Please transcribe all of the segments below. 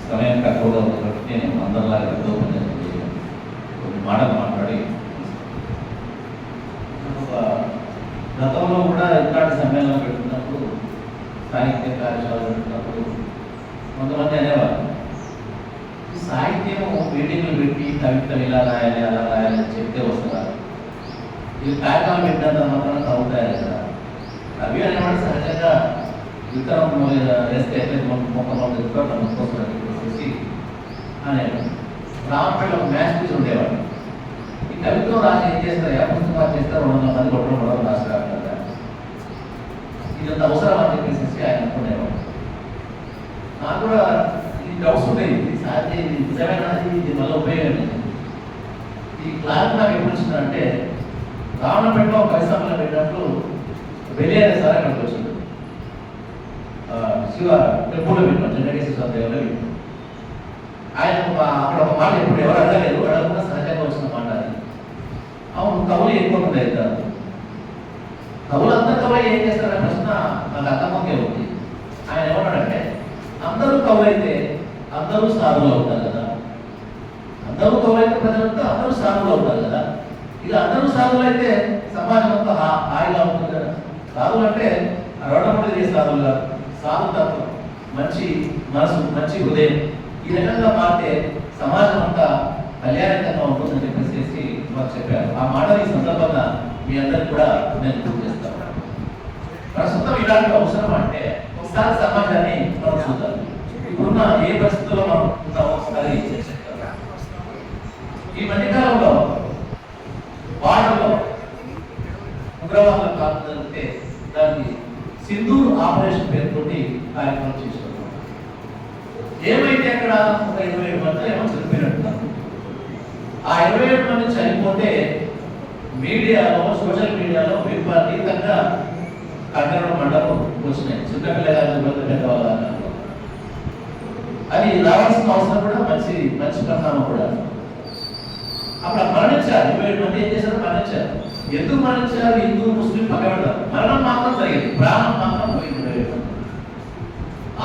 సమయం తక్కువగా ఉంది కాబట్టి నేను అందరిలాగా ఎంతో కొన్ని మాటలు మాట్లాడి గతంలో కూడా ఇట్లాంటి సమ్మేళనం పెట్టుకున్నప్పుడు సాహిత్య కార్యశాలలు పెట్టినప్పుడు కొంతమంది అనేవారు సాహిత్యం మీటింగ్లు పెట్టి కవితలు ఇలా రాయాలి అలా రాయాలి అని చెప్తే వస్తుందా ఇది కార్యక్రమం పెట్టినంత మాత్రం అవుతాయి కదా కవి అనేవాడు సహజంగా విత్తనం వేస్తే మొక్కలు చెప్పేసి అనేవాడు రామపల్లి ఒక మ్యాథ్స్ టీచర్ ఉండేవాడు ఈ కవిత్వం రాసి ఏం చేస్తారు ఏ పుస్తకాలు చేస్తారు 200 మంది కొట్టడం రాస్తారు కదా ఇదంత అవసరం అని చెప్పేసి ఆయన అనుకునేవాడు నాకు కూడా ఇది డౌట్స్ ఉండేది సాధ్యం ఇది నిజమైనది ఇది వల్ల ఉపయోగం ఈ క్లాస్ నాకు ఎప్పుడు వచ్చిందంటే రావణపేటలో కవి సమ్మేళనం పెట్టినప్పుడు వెళ్ళి అనే సార్ అక్కడికి వచ్చింది శివ టెంపుల్లో పెట్టాం జనకేశ్వర స్వామి దేవులో పెట్టాం ఆయన అక్కడ ఒక మాట ఎప్పుడు ఎవరు అడగలేదు అడగకుండా సహజంగా వచ్చిన మాట అది అవును కవులు ఎక్కువ ఉంటాయి కాదు కవులు అందరు కవులు ఏం చేస్తారనే ప్రశ్న నాకు అర్థమవుతే ఉంది ఆయన ఏమన్నాడంటే అందరూ కవులైతే అందరూ సాధువులు అవుతారు కదా అందరూ కవులైతే ప్రజలంతా అందరూ సాధువులు అవుతారు కదా ఇలా అందరూ సాధువులు అయితే సమాజం అంతా హాయిగా ఉంటుంది కదా సాధువులు అంటే రోడ్డముడి సాధువులు కాదు సాధుతత్వం మంచి మనసు మంచి హృదయం ఈ రకంగా మారితే సమాజం అంతా కళ్యాణకంగా ఉంటుందని చెప్పేసి మాకు చెప్పారు ఆ మాటని ఈ సందర్భంగా మీ అందరికి కూడా నేను గుర్తు చేస్తాను ప్రస్తుతం ఇలాంటి అవసరం అంటే ఒకసారి సమాజాన్ని మనం చూద్దాం ఇప్పుడున్న ఏ పరిస్థితుల్లో మనం ఉన్నామో ఒకసారి ఈ మధ్యకాలంలో వార్డులో ఉగ్రవాదుల కాలం జరిగితే దానికి సింధూర్ ఆపరేషన్ పేరుతోటి కార్యక్రమం చేస్తున్నారు ఏమైతే అక్కడ ఒక 27 మంది ఏమో చనిపోయినట్టున్నారు ఆ 27 మంది చనిపోతే మీడియాలో సోషల్ మీడియాలో విపరీతంగా ఖండన మండలం వచ్చినాయి చిన్నపిల్లగాళ్ళు పెద్దవాళ్ళు అది రావాల్సిన అవసరం కూడా మంచి పరిణామం కూడా అప్పుడు మరణించారు 27 మంది ఏం చేశారు మరణించారు ఎందుకు మరణించారు హిందూ ముస్లిం పక్కబెడతారు మరణం మాత్రం జరిగింది ప్రాణం మాత్రం పోయింది 27 మంది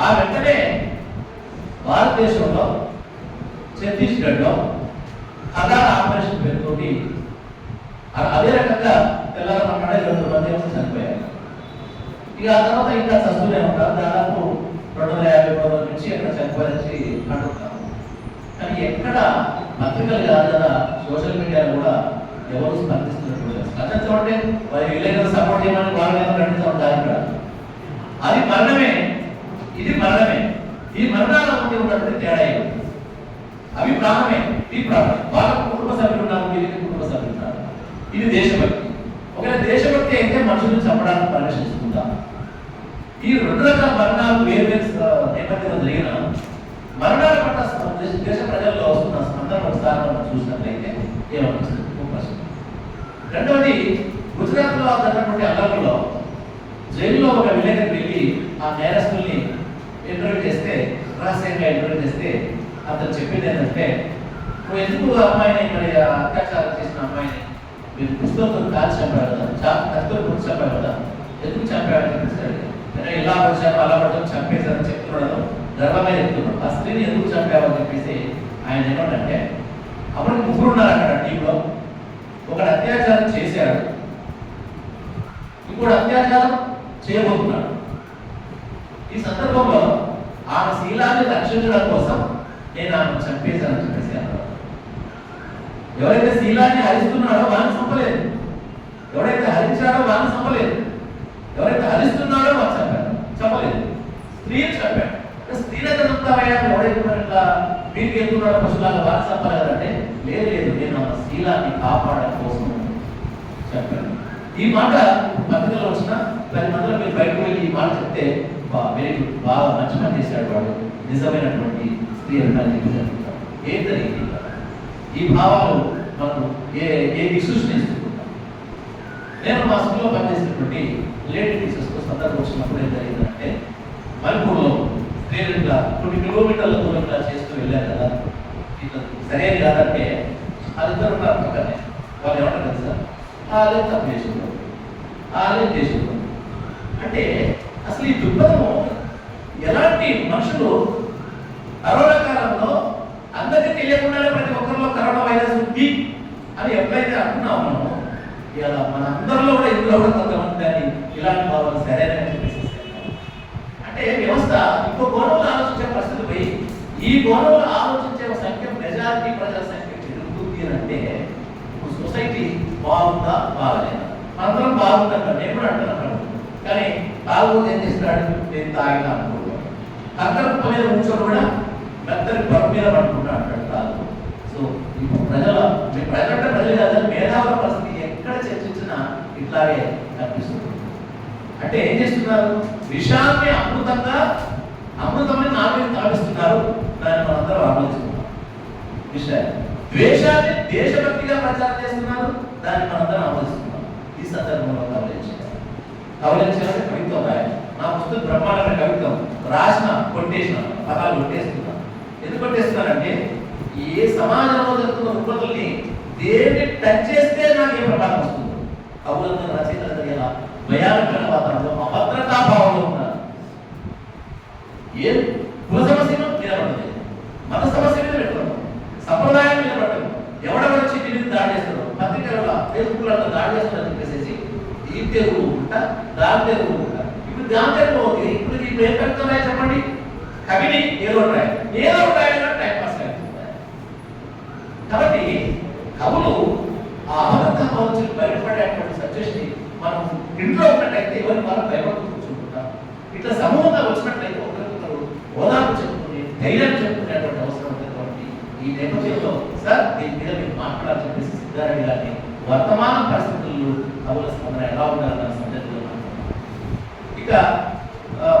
ఆ వెంటనే భారతదేశంలో ఛత్తీస్గఢ్లో అదార్ ఆపరేషన్ పేరుతోటి అదే రకంగా తెల్లారమన్నాడే 2 మంది చనిపోయారు ఇక ఆ తర్వాత ఇంకా చస్తూనే ఉంటారు దాదాపు 250 రోజుల నుంచి అక్కడ చనిపోయారని అంటున్నారు కానీ ఎక్కడ పత్రికలు కాదు కదా సోషల్ మీడియాలో కూడా ఎవరు స్పందిస్తున్నట్టు స్పందించడం అంటే వారి విలేకరులు సపోర్ట్ చేయమని వాళ్ళు ఖండించడం కాదు అది మరణమే ఇది మరణమే ఈ మరణాల మధ్య ఉన్నటువంటి తేడా అవి ప్రాణమే ఇది ప్రాణం వాళ్ళకు కుటుంబ సభ్యులు ఉన్నారు వీరికి కుటుంబ సభ్యులు ఉన్నారు ఇది దేశభక్తి ఒకవేళ దేశభక్తి అయితే మనుషులను చంపడానికి పర్మిషన్ ఇస్తుందా ఈ 2 రకాల మరణాలు వేరు నేపథ్యంలో జరిగిన మరణాల పట్ల దేశ ప్రజల్లో వస్తున్న స్పందన ఒకసారి మనం చూసినట్లయితే ఏమనిపిస్తుంది రెండవది గుజరాత్లో జరిగినటువంటి అల్లర్లలో జైల్లో ఒక విలేకరు వెళ్ళి ఆ నేరస్తుల్ని ఇంటర్వ్యూ చేస్తే రహస్యంగా ఇంటర్వ్యూ చేస్తే అతను చెప్పింది ఏంటంటే నువ్వు ఎందుకు అమ్మాయిని మరి అత్యాచారం చేసిన అమ్మాయిని మీరు పుస్తకంతో కాల్చి చంపారు కదా కత్తులు పుట్టి చంపారు కదా ఎందుకు చంపాడని చెప్పేసి ఇలా వచ్చాను అలా పడ్డాను చంపేశారని చెప్తున్నాడు గర్వంగా చెప్తున్నాడు ఆ స్త్రీని ఎందుకు చంపావని చెప్పేసి ఆయన ఏమంటే అప్పుడు 3 ఉన్నారు అక్కడ టీంలో ఒకడు అత్యాచారం చేశాడు ఇంకోటి అత్యాచారం చేయబోతున్నాడు ఈ సందర్భంలో ఆమె శీలాన్ని రక్షించడం కోసం నేను ఆమెను చంపేశానని చెప్పేసి అన్నారు ఎవరైతే శీలాన్ని హరిస్తున్నాడో వాళ్ళని చంపలేదు ఎవరైతే హరించాడో వాళ్ళని చంపలేదు ఎవరైతే హరిస్తున్నాడో వాళ్ళు చంపలేదు స్త్రీని చంపాడు స్త్రీలతో చెప్తామయ్యా ఎవరైతే ఇట్లా మీకు వెళ్తున్నాడో పశువులాగా వాళ్ళని చంపలేదంటే లేదు నేను ఆ శీలాన్ని కాపాడడం కోసం చెప్పాను ఈ మాట పత్రికలో వచ్చిన 10 మందిలో మీరు బయటకు వెళ్ళి ఈ మాట చెప్తే వెరీ గుడ్ బాగా మంచి పని చేశాడు వాడు నిజమైనటువంటి స్త్రీ అభిమాని ఏం జరిగింది ఈ భావాలు మనం ఏ విశ్లేషిస్తున్నాం నేను మా స్కూల్లో పనిచేసినటువంటి లేడీ టీచర్స్తో సందర్భం వచ్చినప్పుడు ఏం జరిగిందంటే మణిపూర్లో స్త్రీలుగా కొన్ని కిలోమీటర్ల దూరంగా చేస్తూ వెళ్ళారు కదా ఇట్లా సరైన కాదంటే వాళ్ళిద్దరు ఉన్నారు పక్కనే వాళ్ళు ఏమంటారు తెలుసా ఆలే తప్పు చేసుకున్నారు ఆలే చేసుకున్నారు అంటే అసలు ఈ దుర్భరము ఎలాంటి మనుషులు కరోనా దేవుళ్ళు కూడా కొంతమంది దాన్ని ఇలాంటి భావాలు సరైన అంటే వ్యవస్థ ఇంకో కోణంలో ఆలోచించే పరిస్థితి పోయి ఈ కోణంలో ఆలోచించే సంఖ్య మెజారిటీ ప్రజల సంఖ్య పెరుగుతుంది అంటే ఇప్పుడు సొసైటీ బాగుందా బాగలేదా? అందరం బాగుందంట, నేను కూడా అంటున్నాను. కానీ తాగుబోతు ఏం చేస్తున్నాడు? నేను తాగినా అనుకుంటున్నాను. అక్కడ మీద కూర్చొని కూడా మెత్తని పరుపు మీద పట్టుకుంటా అంటాడు తాగు. సో ఇప్పుడు ప్రజలంటే ప్రజలు కాదు, మేధావుల పరిస్థితి ఎక్కడ చర్చించినా ఇట్లాగే కనిపిస్తుంది. అంటే ఏం చేస్తున్నారు? విషాన్ని అమృతమని నాలుగు తావిస్తున్నారు. దాన్ని మనందరం ఆలోచిస్తున్నాం. విషయాన్ని ద్వేషాన్ని దేశభక్తిగా ప్రచారం చేస్తున్నారు. దాన్ని మనందరం ఆలోచిస్తున్నాం. ఈ సందర్భంలో కవలించాలంటే కవిత్వం రాయాలి. నా పుస్తకం బ్రహ్మాండమైన కవిత్వం రాసిన కొట్టేసిన పదాలు కొట్టేస్తున్నాను. ఎందుకు కొట్టేస్తున్నానంటే ఏ సమాజంలో జరుగుతున్న రుగ్మతల్ని దేన్ని టచ్ చేస్తే నాకు ఏ ప్రమాదం వస్తుంది. కవులంతా రచయితలు జరిగేలా భయానకమైన వాతావరణంలో అభద్రతాభావంలో ఉన్నారు. ఏ కుల సమస్య నిలబడలేదు, మత సమస్య మీద పెట్టడం, సంప్రదాయం మీద పెట్టడం, ఎవడెవరొచ్చి దీన్ని దాడి చేస్తారో పత్రికల ఫేస్బుక్లలో దాడి చేస్తారని చెప్పేసి ఈ తెరువు ఉంటా దాని తెరువు ఉంటా. ఇప్పుడు దాని తెరువు అవుతుంది. ఇప్పుడు ఏం పెడుతున్నాయి చెప్పండి? కవిని ఏదో రాయాలి టైం పాస్ అవుతుంది. కాబట్టి కవులు ఆ అభద్రతా భావం బయటపడేటువంటి సబ్జెక్ట్ని మనం ఇంట్లో ఉన్నట్టయితే ఎవరిని వాళ్ళు భయపడుతూ కూర్చుంటున్నాం. ఇట్లా సమూహంగా వచ్చినట్లయితే ఒకరికొకరు ఓదార్పు చెప్పుకుని ధైర్యం చెప్పుకునేటువంటి అవసరం ఉన్నటువంటి ఈ నేపథ్యంలో సార్ దీని మీద మీరు మాట్లాడాలని చెప్పేసి సిద్ధారెడ్డి గారిని వర్తమాన పరిస్థితుల్లో కవుల స్పందన ఎలా ఉండాలన్న సందర్భంలో ఇక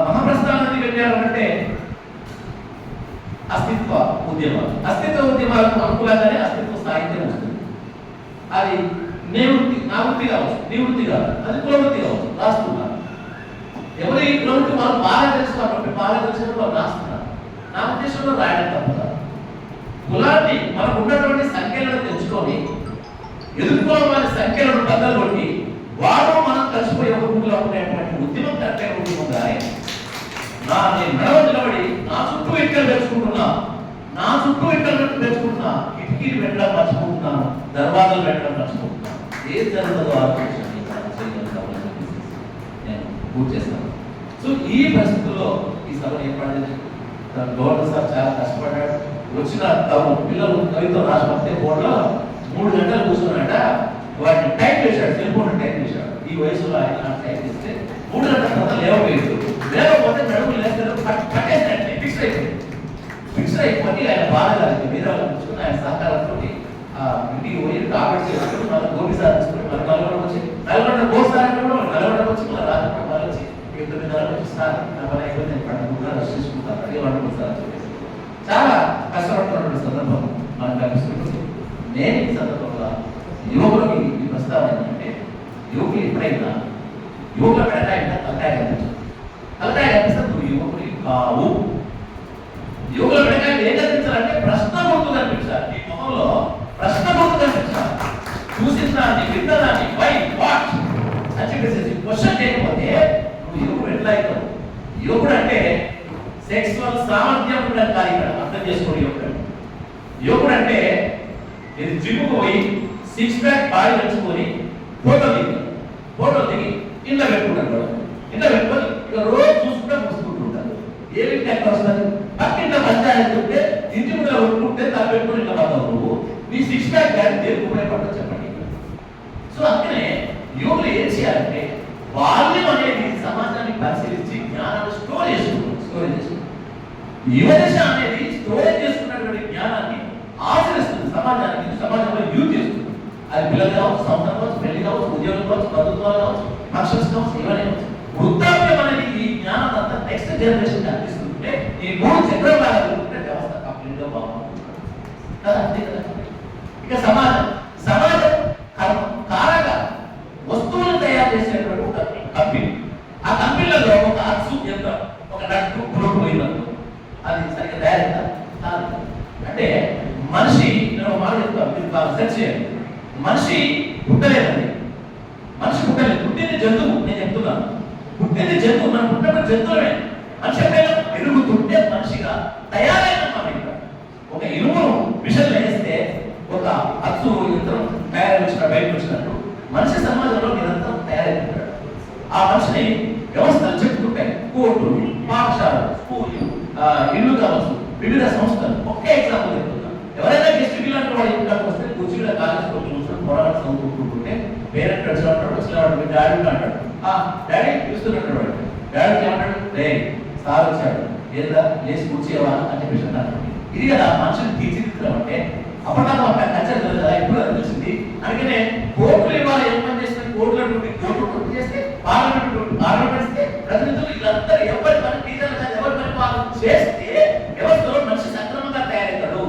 మహాప్రస్థానాన్ని వెళ్ళారంటే అస్తిత్వ ఉద్యమాలకు అనుకూలంగానే అస్తిత్వ సాహిత్యం వస్తుంది. అది నా వృత్తి కావచ్చు, నీ వృత్తి కావచ్చు, అది కులవృత్తి కావచ్చు, రాస్తున్నారు. ఎవరి కులవృత్తి మనం బాగా తెలుసుకోవాలి, బాగా తెలిసినప్పుడు వాళ్ళు రాస్తున్నారు. నా ఉద్దేశంలో రాయడం తప్ప కులాన్ని మనకు ఉన్నటువంటి సంఖ్యలను తెచ్చుకొని ఎదుర్కోవాలని సంఖ్యలను బద్దలు కొట్టి వాడు మనం కలిసిపోయే భూమిలో ఉండేటువంటి ఉద్యమం కట్టే ఉద్యమం కానీ నేను మెడవ నిలబడి నా చుట్టూ ఎక్కడ పెంచుకుంటున్నా, కిటికీలు పెట్టడం మర్చిపోతున్నాను, దర్వాజాలు పెట్టడం మర్చిపోతున్నాను. ఏది జరుగుతుందో ఆలోచించండి, నేను పూర్తి చేస్తాను. సో ఈ పరిస్థితుల్లో ఈ సభను ఏర్పడేది గవర్నర్ సార్ చాలా కష్టపడ్డాడు. వచ్చిన పిల్లలు కవితో రాష్ట్రపతి బోర్డులో 3 గంటలు కూర్చున్నాడ. వాటిని టైప్ చేశాడు, సెల్ ఫోన్ టైప్ చేశాడు. ఈ వయసులో ఆయన టైప్ చేస్తే 3 గంటల తర్వాత లేకపోతే నడుము లేకపోతే పట్టేసినట్టే ఫిక్స్ అయిపోయి ఆయన బాగా మీద కూర్చుని ఆయన సహకారంతో ఇంటికి పోయి టాబ్లెట్స్ చేసుకుని మళ్ళీ గోపి సార్ తీసుకుని మళ్ళీ నల్గొండ గోసారంటే కూడా నల్గొండకు వచ్చి మళ్ళీ రాత్రి మళ్ళీ వచ్చి 9:30 వచ్చి సార్ నా పని అయిపోయింది, నేను పండుగ రెస్ట్ చేసుకుంటాను, అడిగి వండుకుంటాను సార్ అని చెప్పేసి చాలా కష్టపడుతున్నటువంటి సందర్భం మనకు కనిపిస్తుంది. నేను ఈ సందర్భంలో యువకులకి ఈ ప్రస్తావన ఏంటంటే యువకులు ఎప్పుడైనా యువకుల పెడతాయంటే తలకాయ కనిపిస్తే నువ్వు యువకుడి కావు. యువకుల పెడతాయి ఏం కనిపించాలంటే ప్రశ్న గుర్తు కనిపించాలి. ఈ మొహంలో ప్రశ్న గుర్తు కనిపించాలి. చూసిన దాన్ని విన్నదాన్ని వై వాట్ అని చెప్పేసి క్వశ్చన్ చేయకపోతే నువ్వు యువకుడు ఎట్లా అవుతావు? యువకుడు అంటే సెక్సువల్ సామర్థ్యం ఉండదు కాదు, ఇక్కడ అర్థం చేసుకోండి. యువకుడు అంటే ఇది జిమ్కు పోయి 6 ప్యాక్ బాడీ పెంచుకొని ఫోటో దిగి ఇంట్లో పెట్టుకుంటాడు. ఇంట్లో పెట్టుకొని ఇక రోజు చూసుకుంటే ముసుకుంటూ ఉంటాడు. ఏమి ఎక్కడ వస్తుంది? పక్కింట్లో పంచాయతీ ఉంటే ఇంటి ముందు కొట్టుకుంటే తల పెట్టుకుని ఇంట్లో పడతావు. నువ్వు నీ 6 ప్యాక్ కానీ దేనికునే పడతావు చెప్పండి. సో అందుకనే యువకులు ఏం చేయాలంటే బాల్యం అనేది సమాజాన్ని పరిశీలించి జ్ఞానాన్ని స్టోర్ చేసుకుంటారు. యువదశ అనేది స్టోరేజ్ చేసుకున్నటువంటి జ్ఞానాన్ని ఆచరిస్తుంది. సమాజంలో యూజ్ చేస్తుంది. అది పిల్లలు కావచ్చు, సంస్థ కావచ్చు, పెళ్లి కావచ్చు, ఉద్యోగం కావచ్చు, ప్రభుత్వాలు కావచ్చు, ఫంక్షన్స్ కావచ్చు, ఇవన్నీ కావచ్చు. వృద్ధాప్యం అనేది ఈ జ్ఞానం అంతా నెక్స్ట్ జనరేషన్ అందిస్తుంటే ఈ 3 చక్రాలు జరుగుతుంటే వ్యవస్థ కంప్లీట్ గా బాగుంటుంది కదా. అంతే కదా. ఇక సమాజం కారక వస్తువులను తయారు చేసేటువంటి ఒక కంపెనీ. ఆ కంపెనీలలో ఒక అచ్చు ఎంత ఒక నట్టు పురుగు పోయినట్టు అది సరిగ్గా తయారైందా? అంటే మనిషి నేను మాట చెప్తాను, మీరు బాగా సెర్చ్ చేయండి. మనిషి పుట్టలేదండి, పుట్టింది జంతువు. నేను చెప్తున్నాను, పుట్టింది జంతువు. మనం పుట్టినప్పుడు జంతువులమే. మనిషి ఎప్పుడైనా పెరుగుతుంటే మనిషిగా తయారైన మనం ఇక్కడ ఒక ఇనుమును మిషన్ వేస్తే ఒక అచ్చు యంత్రం తయారై వచ్చిన బయటకు వచ్చినట్టు మనిషి సమాజంలో నిరంతరం తయారైంది. ఆ మనిషిని వ్యవస్థలు చెప్పుకుంటాయి. కోర్టులు, పాఠశాలలు, స్కూళ్ళు, ఇల్లు కావచ్చు, వివిధ సంస్థలు. ఒకే ఎగ్జాంపుల్ చెప్తున్నాను. ఎవరైనా గెస్ట్ ఇలాంటి వాడు ఇంటికి వస్తే కుర్చీలో కాలేజ్ కూర్చొని పోరాటం చదువుకుంటుంటే పేరెంట్ వచ్చినప్పుడు వచ్చినవాడు మీ డాడీ అంటాడు. డాడీ పిలుస్తున్నట్టు వాడు డాడీకి ఏమంటాడు, రే సార్ వచ్చాడు, ఏదా లేచి కూర్చేవా అని చెప్పేసి అన్నాడు. ఇది కదా మనుషులు తీర్చిదిద్దడం అంటే. అప్పటిదాకా ఒక కల్చర్ కదా, ఇప్పుడు అది తెలిసింది. అందుకనే కోర్టులు ఇవాళ ఏం పని చేస్తే కోర్టులు చేస్తే పార్లమెంట్ ఇస్తే ప్రతినిధులు వీళ్ళందరూ ఎవరి పని టీచర్లు కాదు, ఎవరి పని వాళ్ళు చేస్తే వ్యవస్థలో మనిషి సక్రమంగా తయారవుతాడు.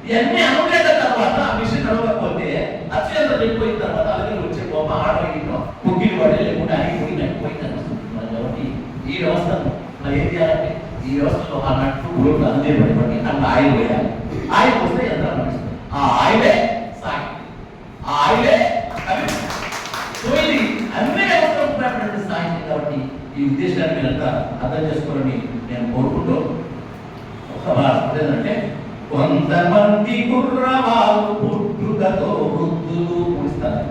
ఇవన్నీ అనుకునేట తర్వాత ఆ విషయం నడవకపోతే అత్యంత వెళ్ళిపోయిన తర్వాత అలాగే వచ్చే బొమ్మ ఆడవో కుక్కీలు పడే లేకుండా అన్ని పోయిందని వస్తుంది. కాబట్టి ఈ వ్యవస్థను మనం ఏం చేయాలంటే ఈ వ్యవస్థలో ఆ నట్టు గురువులు అందే పడిపడి అట్లా ఆయిల్ వేయాలి. ఆయిల్ వస్తే యంత్రం నడుస్తుంది. ఆ ఆయిలే సాయి, ఆ ఆయిలే అన్ని వ్యవస్థలు ఉపయోగపడే సాయం. కాబట్టి ఈ ఉద్దేశాన్ని మీరంతా అర్థం చేసుకోవాలని నేను కోరుకుంటూ ఏంటంటే, కొంతమంది కుర్రవాళ్ళు పుట్టుకతో వృద్ధులు పూస్తారు.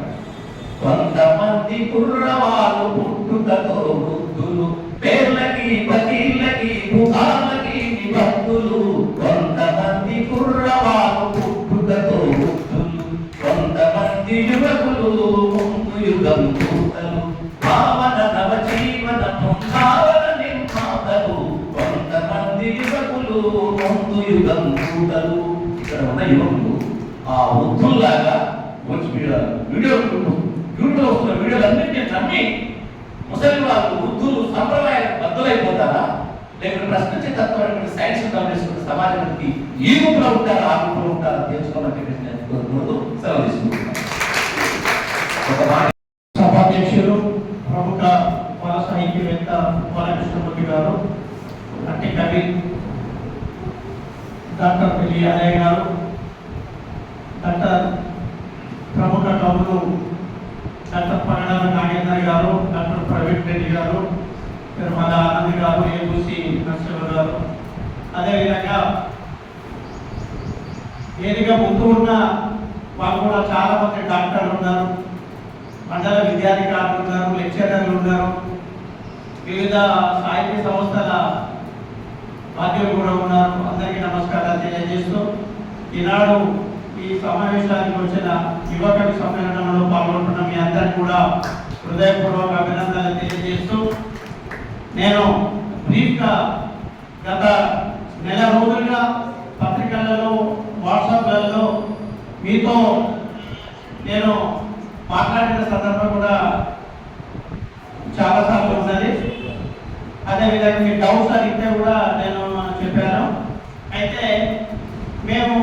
కొంతమంది కుర్రవాళ్ళు పుట్టుకతో వృద్ధులు, పేర్లకి పకీళ్ళకి భూతాలకి నిబద్ధులు. కొంతమంది కుర్రవాళ్ళు పుట్టుకతో వృద్ధులు, కొంతమంది యువకులు ముందు యుగం పూతలు, భావన నవజీవన భావన నిర్మాతలు. కొంతమంది యువకులు ముందు యుగం పూతలు. ఇక్కడ ఉన్న యువకులు ఆ వృద్ధుల్లాగా వచ్చి వీడియో యూట్యూబ్లో వస్తున్న వీడియోలన్నింటినీ నమ్మి ముసలి వాళ్ళు వృద్ధులు సంప్రదాయాలకు బద్దులైపోతారా, లేకపోతే ప్రశ్నించే తత్వం సైన్స్ గమనిస్తున్న సమాజానికి ఈ రూపంలో ఉంటారా, ఆ రూపంలో ఉంటారా తెలుసుకోవాలని చెప్పేసి నేను కోరుకుంటూ సెలవు తీసుకుంటున్నాను. సభాధ్యక్షులు ప్రముఖ బాల సాహిత్యవేత్త బాలకృష్ణమూర్తి గారు, అంటే కవి డాక్టర్ పెళ్లి అజయ్ గారు, డాక్టర్ ప్రముఖ కవులు డాక్టర్ పగడాల నాగేందర్ గారు, డాక్టర్ ప్రవీణ్ రెడ్డి గారు, తిరుమల ఆనంద్ గారు, ఏబూసి నరసింహ గారు, అదేవిధంగా వేదిక ముందు ఉన్న వాళ్ళు కూడా చాలా మంది డాక్టర్లు ఉన్నారు, మండల విద్యాధికారులు ఉన్నారు, లెక్చరర్లు ఉన్నారు, వివిధ సాహిత్య సంస్థల బాధ్యులు కూడా ఉన్నారు. అందరికీ నమస్కారాలు తెలియజేస్తూ ఈనాడు ఈ సమావేశానికి వచ్చిన యువ కవి సమ్మేళనంలో పాల్గొంటున్న మీ అందరికీ కూడా హృదయపూర్వక అభినందనలు తెలియజేస్తూ, నేను బ్రీఫ్గా గత నెల రోజులుగా పత్రికలలో వాట్సాప్లలో మీతో నేను మాట్లాడిన సందర్భం కూడా చాలాసార్లు ఉన్నది. అదేవిధంగా మీ డౌట్స్ అడిగితే కూడా నేను చెప్పాను. అయితే మేము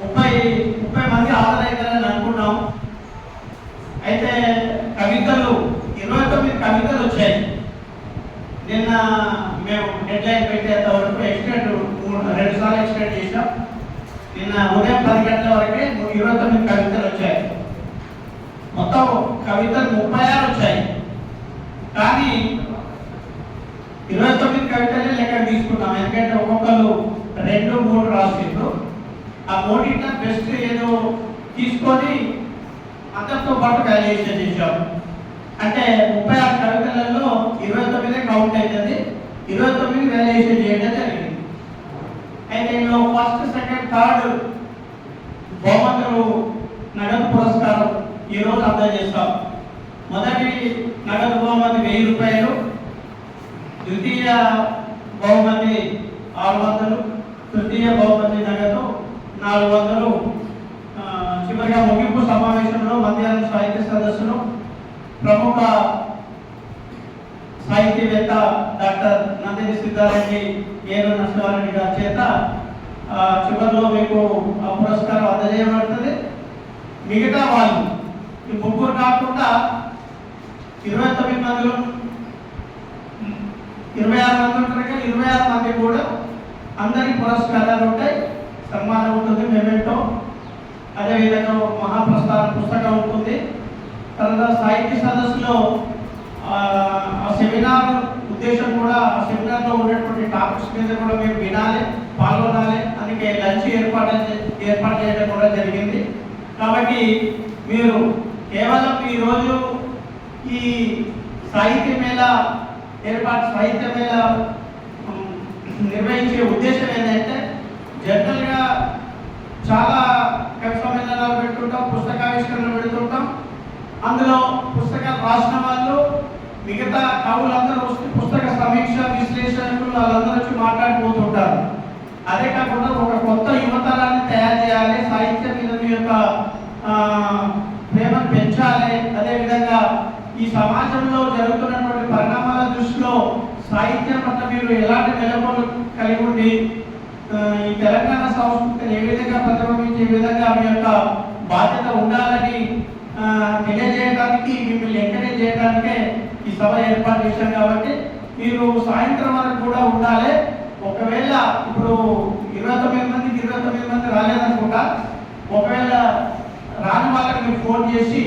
30 మంది హాజరవుతారని అనుకున్నాం. అయితే కవితలు 29 కవితలు వచ్చాయి. నిన్న మేము డెడ్లైన్ పెట్టేంత వరకు ఎక్స్టెండ్ 2 సార్లు ఎక్స్టెండ్ చేసాం. నిన్న ఉదయం 10 గంటల వరకే 29 కవితలు వచ్చాయి. మొత్తం కవితలు 36 వచ్చాయి. కానీ 29 కవితలే లెక్క తీసుకున్నాం. ఎందుకంటే ఒక్కొక్కరు 2-3 రాసిండ్రు. ఆ మూడింట బెస్ట్ ఏదో తీసుకొని అందరితో పాటు వాల్యుయేషన్ చేశాం. అంటే 36 కవితలలో 29 కౌంట్ అవుతుంది, 29 వాల్యుయేషన్ చేయడం జరిగింది. అయితే ఇందులో ఫస్ట్, సెకండ్, థర్డ్ బహుమతులు నగదు పురస్కారం ఈరోజు అందజేస్తాం. మొదటి నగదు బహుమతి 1000 రూపాయలు, ద్వితీయ బహుమతి 600, తృతీయ బహుమతి నగదు 400. చివరిగా ముగింపు సమావేశంలో మధ్యాహ్నం సాహిత్య సదస్సును ప్రముఖ సాహిత్యవేత్త డాక్టర్ నందిని సిద్ధారెడ్డి ఏరు నరసింహారెడ్డి గారి చేత చివరిలో మీకు ఆ పురస్కారం అందజేయబడుతుంది. మిగతా వాళ్ళు ఈ ముగ్గురు కాకుండా 29 మందిలో 26 మంది ఉంటారు. 26 మంది కూడా అందరి పురస్కారాలు ఉంటాయి, సన్మానం ఉంటుంది, మెమెంటో, అదేవిధంగా మహాప్రస్థాన పుస్తకం ఉంటుంది. తర్వాత సాహిత్య సదస్సులో ఆ సెమినార్ ఉద్దేశం కూడా ఆ సెమినార్లో ఉన్నటువంటి టాపిక్స్ మీద కూడా మీరు వినాలి, పాల్గొనాలి. అందుకే లంచ్ ఏర్పాటు చేయడం కూడా జరిగింది. కాబట్టి మీరు కేవలం ఈరోజు ఈ సాహిత్య మేళ నిర్వహించే ఉద్దేశం ఏంటంటే జనరల్గా చాలా కవి సమ్మేళనాలు పెడుతుంటాం, పుస్తకావిష్కరణలు పెడుతుంటాం. అందులో పుస్తకాలు రాసిన వాళ్ళు మిగతా కవులందరూ వస్తే పుస్తక సమీక్ష విశ్లేషకులు వాళ్ళందరూ వచ్చి మాట్లాడిపోతుంటారు. అదే కాకుండా ఒక కొత్త యువతరాన్ని తయారు చేయాలి, సాహిత్యం మీద మీ యొక్క ప్రేమను పెంచాలి. అదేవిధంగా ఈ సమాజంలో జరుగుతున్నటువంటి పరిణామాల దృష్టిలో సాహిత్యం పట్ల మీరు ఎలాంటి మెలకువలు కలిగి ఉండి ఈ తెలంగాణ సంస్కృతిని ఏ విధంగా ప్రతిబింబించే విధంగా మీ యొక్క బాధ్యత ఉండాలని తెలియజేయడానికి, మిమ్మల్ని ఎంకరేజ్ చేయడానికే ఈ సభ ఏర్పాటు చేశాం. కాబట్టి మీరు సాయంత్రం వరకు కూడా ఉండాలి. ఒకవేళ ఇప్పుడు 29 మంది రాలేదనుకుంటా, ఒకవేళ రాని వాళ్ళకి మీరు ఫోన్ చేసి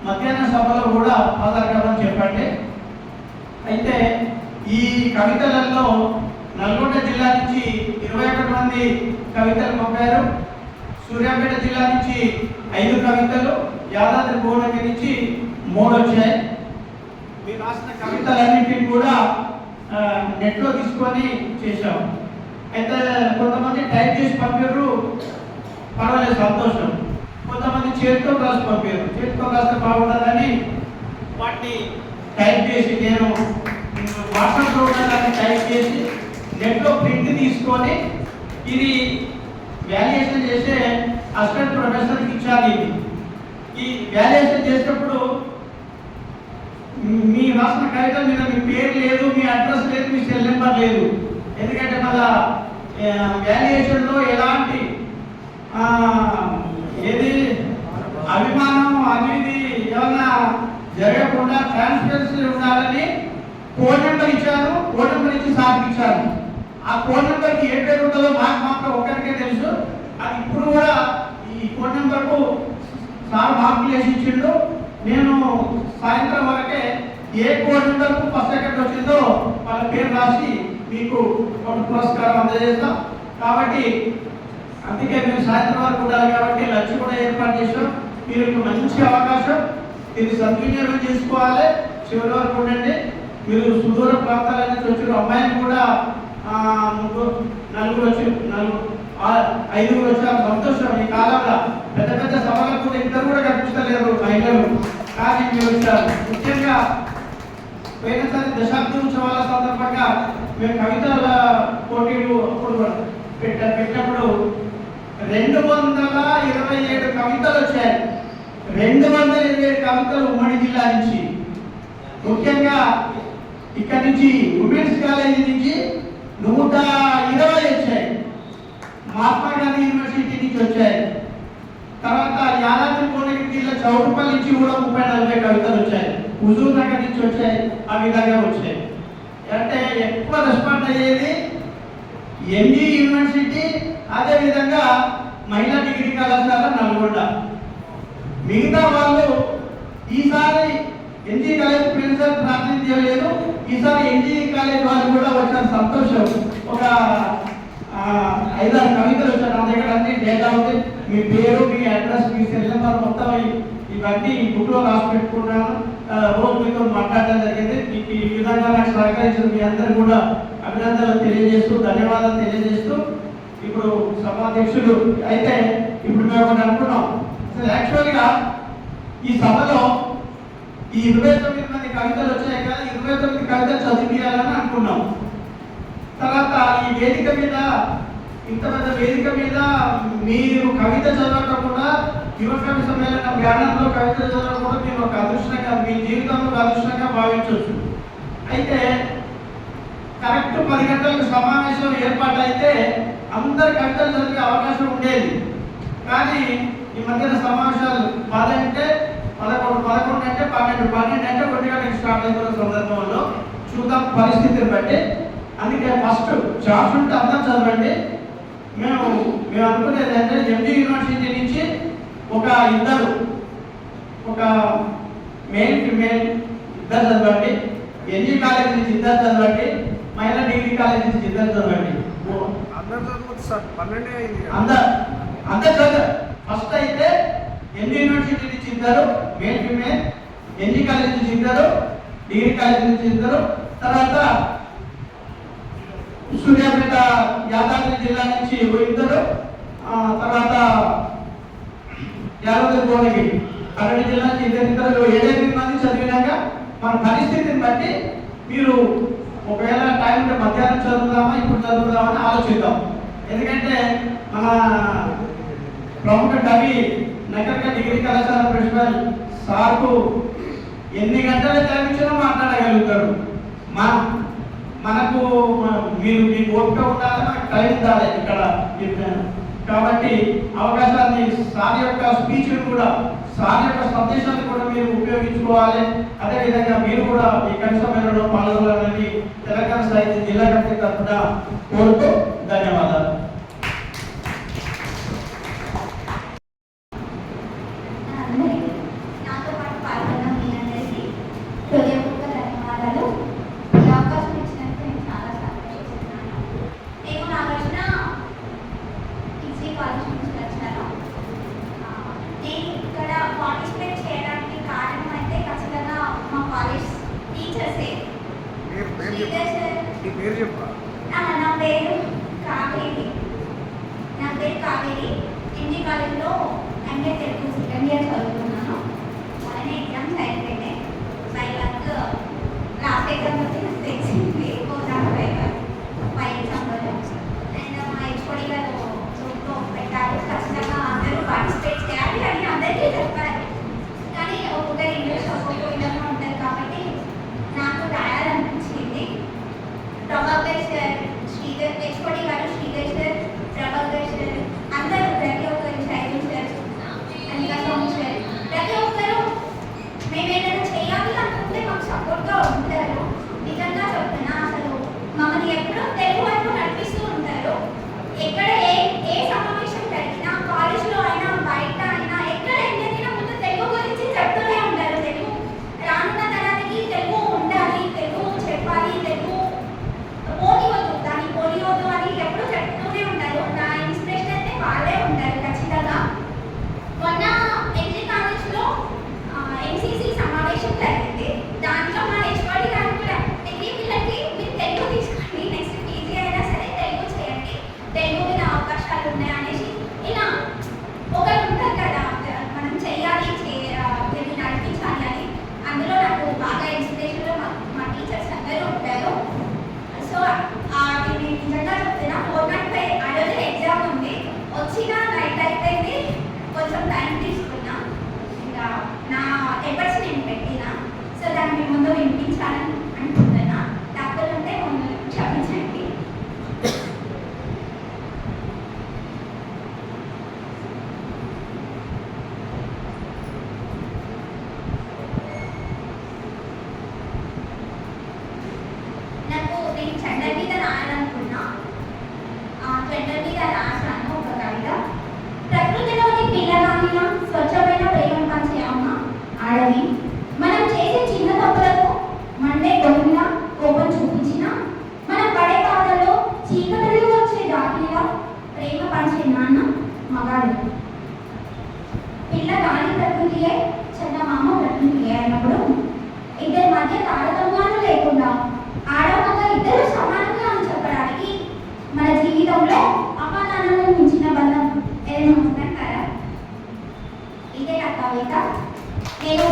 మధ్యాహ్న సభలో కూడా హాజరు కావాలని చెప్పండి. అయితే ఈ కవితలలో నల్గొండ జిల్లా నుంచి 21 మంది కవితలు పంపారు, సూర్యాపేట జిల్లా నుంచి 5 కవితలు, యాదాద్రి భువనగిరి నుంచి 3 వచ్చాయి. మీరు రాసిన కవితలన్నింటినీ కూడా నెట్లో తీసుకొని చేశాం. అయితే కొంతమంది టైప్ చేసి పంపారు, పర్వాలేదు సంతోషం. కొంతమంది చేతితో రాసి పంపారు, చేతితో రాస్తే బాగుంటుందని వాటిని టైప్ చేసి నేను వాట్సాప్లో ఉన్నదాన్ని టైప్ చేసి నెట్లో ప్రింట్ తీసుకొని ఇది వాల్యుయేషన్ చేసే అసిస్టెంట్ ప్రొఫెసర్కి ఇచ్చాను. ఈ వాల్యుయేషన్ చేసేటప్పుడు మీ రాసిన కవిత మీద మీ పేరు లేదు, మీ అడ్రస్ లేదు, మీ సెల్ నెంబర్ లేదు. ఎందుకంటే మళ్ళా వాల్యుయేషన్లో ఎలాంటి ఏది అభిమానం అది ఏమన్నా జరగకుండా ట్రాన్స్పరెన్సీ ఉండాలని కోడ్ నెంబర్ ఇచ్చాను. కోడ్ నెంబర్ ఇచ్చి సార్కి ఇచ్చాను. ఆ కోడ్ నెంబర్కి ఏ పేరు ఉంటుందో మాకు మాత్రం ఒక్కరికే తెలుసు. అది ఇప్పుడు కూడా ఈ కోడ్ నెంబర్కు సార్ మార్కులు వేసి ఇచ్చిండు. నేను సాయంత్రం వరకే ఏ కోడ్ నెంబర్కు ఫస్ట్ సెకండ్ వచ్చిందో వాళ్ళ పేరు రాసి మీకు పురస్కారం అందజేస్తాం. కాబట్టి అందుకే మీరు సాయంత్రం వరకు ఉండాలి. కాబట్టి లంచ్ కూడా ఏర్పాటు చేసాం. మీరు మంచి అవకాశం, ఇది సద్వినియోగం చేసుకోవాలి. చివరి వరకు ఉండండి. మీరు సుదూర ప్రాంతాల నుంచి వచ్చిన అమ్మాయిని కూడా 5 వచ్చారు, సంతోషం. ఈ కాలంలో పెద్ద పెద్ద సభలకు కూడా ఇద్దరు కూడా కనిపిస్తలేరు మహిళలు, కానీ మీరు వచ్చారు. ముఖ్యంగా పోయినసారి దశాబ్ది ఉత్సవాల సందర్భంగా మేము కవితల పోటీలు అప్పుడు పెట్టినప్పుడు 227 కవితలు వచ్చాయి. 227 కవితలు ఉమ్మడి జిల్లా నుంచి. ముఖ్యంగా ఇక్కడ నుంచి ఉమెన్స్ కాలేజీ నుంచి 120 వచ్చాయి. మహాత్మా గాంధీ యూనివర్సిటీ నుంచి వచ్చాయి. తర్వాత యాదాద్రి భువనగిరి జిల్లా చౌటుపల్లి నుంచి కూడా 30-40 కవితలు వచ్చాయి. హుజూర్ నగర్ నుంచి వచ్చాయి. ఆ విధంగా వచ్చాయి. అంటే ఎక్కువ రెస్పాండ్ అయ్యేది ఎన్జీ యూనివర్సిటీ, అదేవిధంగా మహిళా డిగ్రీ కళాశాల నల్గొండ. మిగతా వాళ్ళు ఈసారి ఎన్జీ కాలేజ్ ప్రిన్సిపల్ ప్రాతినిధ్యం లేదు. ఈసారి ఎన్జీ కాలేజ్ వాళ్ళు కూడా వచ్చారు, సంతోషం. ఒక 5-6 కవితలు వచ్చారు. నా దగ్గర అన్ని డేటా ఉంది. మీ పేరు, మీ అడ్రస్, మీ సెల్ నెంబర్ మొత్తం ఇవన్నీ ఈ బుక్లో రాసి పెట్టుకున్నాను. రోజు మీతో మాట్లాడడం జరిగింది. మీకు ఈ విధంగా నాకు సహకరించిన మీ అందరూ కూడా అభినందనలు తెలియజేస్తూ, ధన్యవాదాలు తెలియజేస్తూ, ఇప్పుడు సభాధ్యక్షులు అయితే ఇప్పుడు మేము ఒకటి అనుకున్నాం. అసలు యాక్చువల్గా ఈ సభలో ఈ 29 మంది కవితలు వచ్చాయి కదా, 29 కవితలు చదివియాలని అనుకున్నాం. తర్వాత ఈ వేదిక మీద, ఇంత పెద్ద వేదిక మీద మీరు కవిత చదవకుండా యువ కవి సమ్మేళన జ్ఞానంలో కవిత చదవకుండా మీరు ఒక అదృష్టంగా, మీ జీవితంలో ఒక అదృష్టంగా భావించవచ్చు. అయితే కరెక్ట్ 10 గంటలకు సమావేశం ఏర్పాటు అయితే అందరు కవితలు చదివే అవకాశం ఉండేది. కానీ ఈ మధ్యన సమావేశాలు 10 అంటే 11 అంటే 12 అంటే 1 గంటలకు స్టార్ట్ అయిపోయిన సందర్భంలో చూద్దాం పరిస్థితిని బట్టి. అందుకే ఫస్ట్ చార్ట్స్ ఉంటే అందరూ చదవండి. మేము అనుకునేది అంటే ఎంజీ యూనివర్సిటీ నుంచి ఒక మేల్ ఫిమేల్ ఇద్దరు చదవండి, ఎన్జీ కాలేజ్ నుంచి ఇద్దరు చదవండి, మహిళా డిగ్రీ కాలేజ్ నుంచి ఇద్దరు చదవండి. అందరు చదువు. ఫస్ట్ అయితే ఎన్జీ యూనివర్సిటీ నుంచి ఇద్దరు మేల్ ఫిమేల్, ఎన్జీ కాలేజ్ నుంచి ఇద్దరు, డిగ్రీ కాలేజ్ నుంచి ఇద్దరు, తర్వాత సూర్యాపేట యాదాద్రి జిల్లా నుంచి ఇద్దరు, తర్వాత యాదాద్రి భువనగిరి అరవై జిల్లా నుంచి ఇద్దరు 7 మంది చదివినాక మన పరిస్థితిని బట్టి మీరు ఒకవేళ టైం ఉంటే మధ్యాహ్నం చదువుదామా ఇప్పుడు చదువుదామా అని ఆలోచిద్దాం. ఎందుకంటే మన ప్రముఖ కవి నగరిక డిగ్రీ కళాశాల ప్రిన్సిపల్ సార్కు ఎన్ని గంటలు టైం ఇచ్చినా మాట్లాడగలుగుతాడు. మనకు మీరు మీకు ఓపిక ఉండాలి, మనకు టైం ఉండాలి ఇక్కడ. కాబట్టి అవకాశాన్ని సార్ యొక్క స్పీచ్ని కూడా, సార్ యొక్క సందేశాన్ని కూడా మీరు ఉపయోగించుకోవాలి. అదేవిధంగా మీరు కూడా ఈ కవి సమ్మేళనంలో పాల్గొనాలని తెలంగాణ సాహిత్య జిల్లా కమిటీ తరఫున కోరుతూ ధన్యవాదాలు. నా పేరు కావేరి. ఎన్జీ కాలేజ్లో ఎంఏ తెలుగు సెకండ్ ఇయర్ చదువుతున్నాను. మొన్ననే ఎగ్జామ్స్ అయిపోయినాయి. బై లక్ లాస్ట్ ఎగ్జామ్ వచ్చి నాకు తెలిసింది పై ఎగ్జామ్లో. అండ్ మా హెచ్ఓడి గారు గ్రూప్లో పెట్టారు, ఖచ్చితంగా అందరూ పార్టిసిపేట్ చేయాలి అని అందరికీ చెప్పారు. కానీ ఒక్కొక్కరు ఇంగ్లీష్ ఒక్కొక్క విధంగా ఉంటుంది కాబట్టి నాకు రాయాలనిపించింది. ప్రభాకర్ సార్, శ్రీధర్ హెచ్ఓడి గారు, శ్రీధర్ సార్, ప్రభాకర్ సార్, అందరూ ప్రతి ఒక్కరు, శైలు సార్, అనికా స్వామి సార్, ప్రతి ఒక్కరు మేము ఏదైనా చేయాలి అనుకుంటే మాకు సపోర్ట్గా ఉంటారు. నిజంగా చెప్తున్నా, అసలు మమ్మల్ని ఎప్పుడూ తెలుగు వైపు నడిపిస్తూ ఉంటారు. ఎక్కడ ఏ సమావేశం జరిగినా, కాలేజ్లో అయినా బయట అయినా ఎక్కడ ఏం జరిగినా ముందు తెలుగు గురించి చెప్తూనే ఉంటారు. తెలుగు రానున్న తరానికి తెలుగు ఉండాలి, తెలుగు చెప్పాలి, తెలుగు పోనీవద్దు, దాన్ని పోనీవద్దు అని ఎప్పుడు చెప్తూనే ఉంటారు. నా ఇన్స్పిరేషన్ అయితే వాళ్ళే ఉంటారు ఖచ్చితంగా. మొన్న ఎన్జీ కాలేజ్లో ఎన్సీసీ సమావేశం జరిగింది. దాంట్లో మా హెచ్ఓడి గారు కూడా డిగ్రీ పిల్లలకి మీరు తెలుగు తీసుకోండి, నెక్స్ట్ పీజీ అయినా సరే తెలుగు చేయండి, తెలుగు మీద అవకాశాలు ఉన్నాయి అనేసి, ఇలా ఒకరు ఉంటారు కదా మనం చేయాలి, తెలుగు నడిపించాలి అని. అందులో నాకు బాగా ఇన్స్పిరేషన్లో మా టీచర్స్ అందరూ ఉంటారు. సో నేను నిజంగా చెప్తున్నా, 4.5 ఆ రోజు ఎగ్జామ్ ఉంది, వచ్చిన నైట్ అయిపోయింది, కొంచెం టైం తీసుకున్నా, ఇంకా నా ఎఫర్ట్స్ నేను పెట్టినా. సో దాన్ని మీ ముందు వినిపించాలని అనుకుంటున్నా. తప్పులుంటే మమ్మల్ని క్షమించండి. నేను చెండర్ మీద రాయాలనుకున్నా, చెండర్ మీద రాశాను ఒక కవిత. ప్రకృతిలోని పిల్లగానిలా స్వచ్ఛమైన ప్రేమ పంచే అమ్మ ఆడది. మనం చేసే చిన్న తప్పులకు మండే గొడవలా కోపం చూపించిన, మనం పడే బాధలో చీకటిలో వచ్చే దారిలా ప్రేమ పంచే నాన్న మగాడు. పిల్లగాని ప్రకృతియే, చందమామ ప్రకృతియే అన్నప్పుడు ఇద్దరి మధ్య తారతమ్యాలు లేకుండా ఆడమగ ఇద్దరు సమానంగా అని చెప్పడానికి మన జీవితంలో అమ్మా నాన్నలను మించిన బంధం ఏదైనా ఉందంటారా? ఇదే నా కవిత. నేను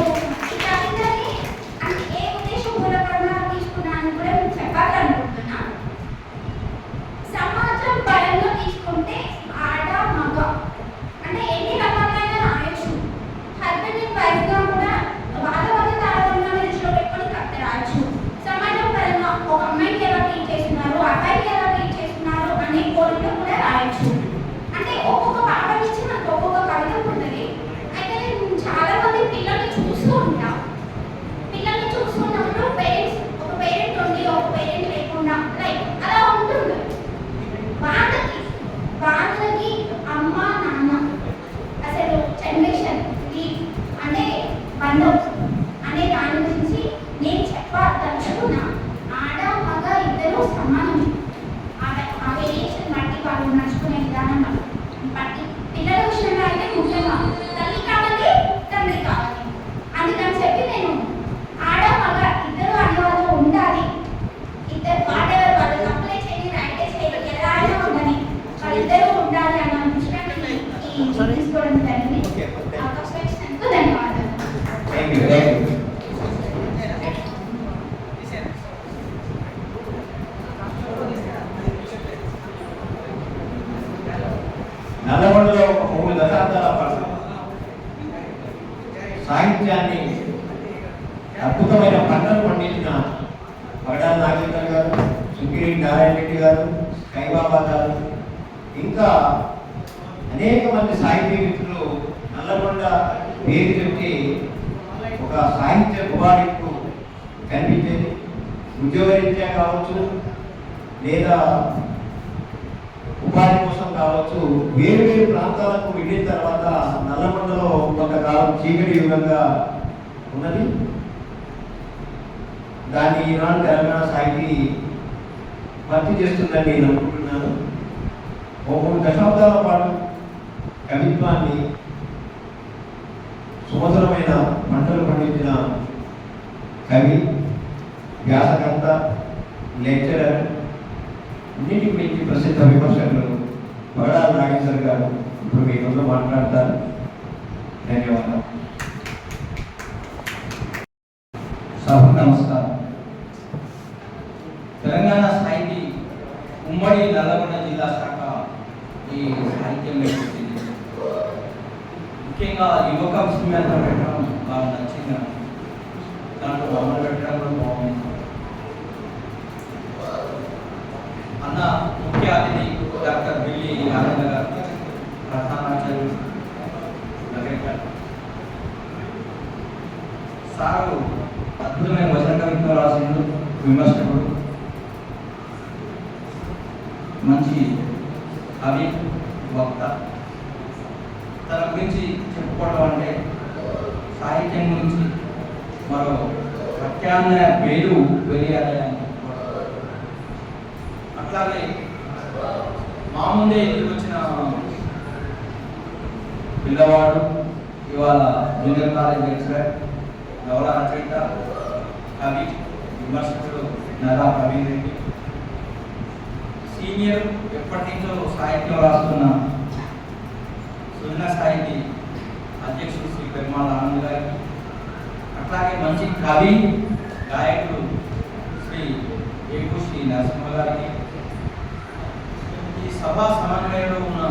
ఈ కవితని అంటే ఏ ఉద్దేశపూర్వకంగా తీసుకున్నాను కూడా మీకు చెప్పాలనుకుంటున్నా. సమాజం పరంగా తీసుకుంటే ఆడ మగ అంటే ఎన్ని రకాలైన రాయొచ్చు. హస్బెండ్ అండ్ వైఫ్గా కూడా వాళ్ళ మధ్య తారతమ్యాలు దృష్టిలో పెట్టుకొని కవిత రాయొచ్చు. సమాజం పరంగా ఒక అమ్మాయికి ఎలా ట్రీట్ చేస్తున్నారు, అబ్బాయికి ఎలా ట్రీట్ చేస్తున్నారు అనే కోణంలో కూడా రాయొచ్చు. అంటే ఒక్కొక్క పాట నుంచి మనకు ఒక్కొక్క కవిత ఉంటుంది. అయితే నేను చాలా మంది పిల్లల్ని చూస్తూ ఉంటా. తీసుకోవడం జరిగింది. అవకాశం ఇచ్చినందుకు ధన్యవాదాలు. Thank you. నల్లగొండలో ఒక 3 దశాబ్దాల పాటు సాహిత్యాన్ని అద్భుతమైన పంటలు పండించిన పగడాల నాగేంద్ర గారు, సుంకిరి నారాయణ రెడ్డి గారు, కైబాబా గారు, ఇంకా అనేక మంది సాహితీ మిత్రులు నల్లగొండ పేరు చెప్పి ఒక సాహిత్య పురాణికు కనిపించేది. ఉద్యోగరీత్యా కావచ్చు, లేదా ఉపాధి కోసం కావచ్చు, వేరు వేరు ప్రాంతాలకు వెళ్ళిన తర్వాత నల్లగొండలో కొంతకాలం చీకటి యుగంగా ఉన్నది. దాన్ని ఈనాడు తెలంగాణ సాహితీ భర్తీ చేస్తుందని నేను అనుకుంటున్నాను. 3 దశాబ్దాల పాటు కవిత్వాన్ని, సుమధురమైన పంటలు పండించిన కవి, వ్యాసకర్త, లెక్చరర్, అన్నిటికి మించి ప్రసిద్ధ విమర్శకులు పగడాల నాగేశ్వర్ గారు ఇప్పుడు మీ ముందు మాట్లాడతారు. ధన్యవాదాలు. సభకు నమస్కారం. తెలంగాణ సాహితీ ఉమ్మడి నల్లగొండ జిల్లా శాఖ ఈ సాహిత్యం పెట్టింది. ముఖ్యంగా యువక విస్మయాలు పెట్టడం బాగా నచ్చింది. దాంట్లో బొమ్మలు పెట్టడం కూడా బాగుంది. అన్న ముఖ్య అతిథి డాక్టర్ బిల్లి ఆనంద గారు, ప్రధానాచార్యులు సారు అద్భుతమైన వచన కవిత్వం రాసిండు, విమర్శకుడు, మంచి కవి, వక్త. తన గురించి చెప్పుకోవడం అంటే సాహిత్యం గురించి మరో ప్రత్యామ్నాయ పేరు వెలియాలి అని చెప్పుకోవడం. అట్లాగే మా ముందే ఎదురు వచ్చిన పిల్లవాడు ఇవాళ జూనియర్ కాలేజ్ లెక్చరర్, నవల రచయిత, కవి, విమర్శకుడు నరా ప్రవీణ్ రెడ్డి, సీనియర్ ఎప్పటి నుంచో సాహిత్యం రాస్తున్న సుజన సాహితీ అధ్యక్షుడు శ్రీ పెరుమాళ ఆనంద్ గారికి, అట్లాగే మంచి కవి, గాయకుడు శ్రీ ఏకు శ్రీ నరసింహ గారికి, ఈ సభా సమన్వయంలో ఉన్న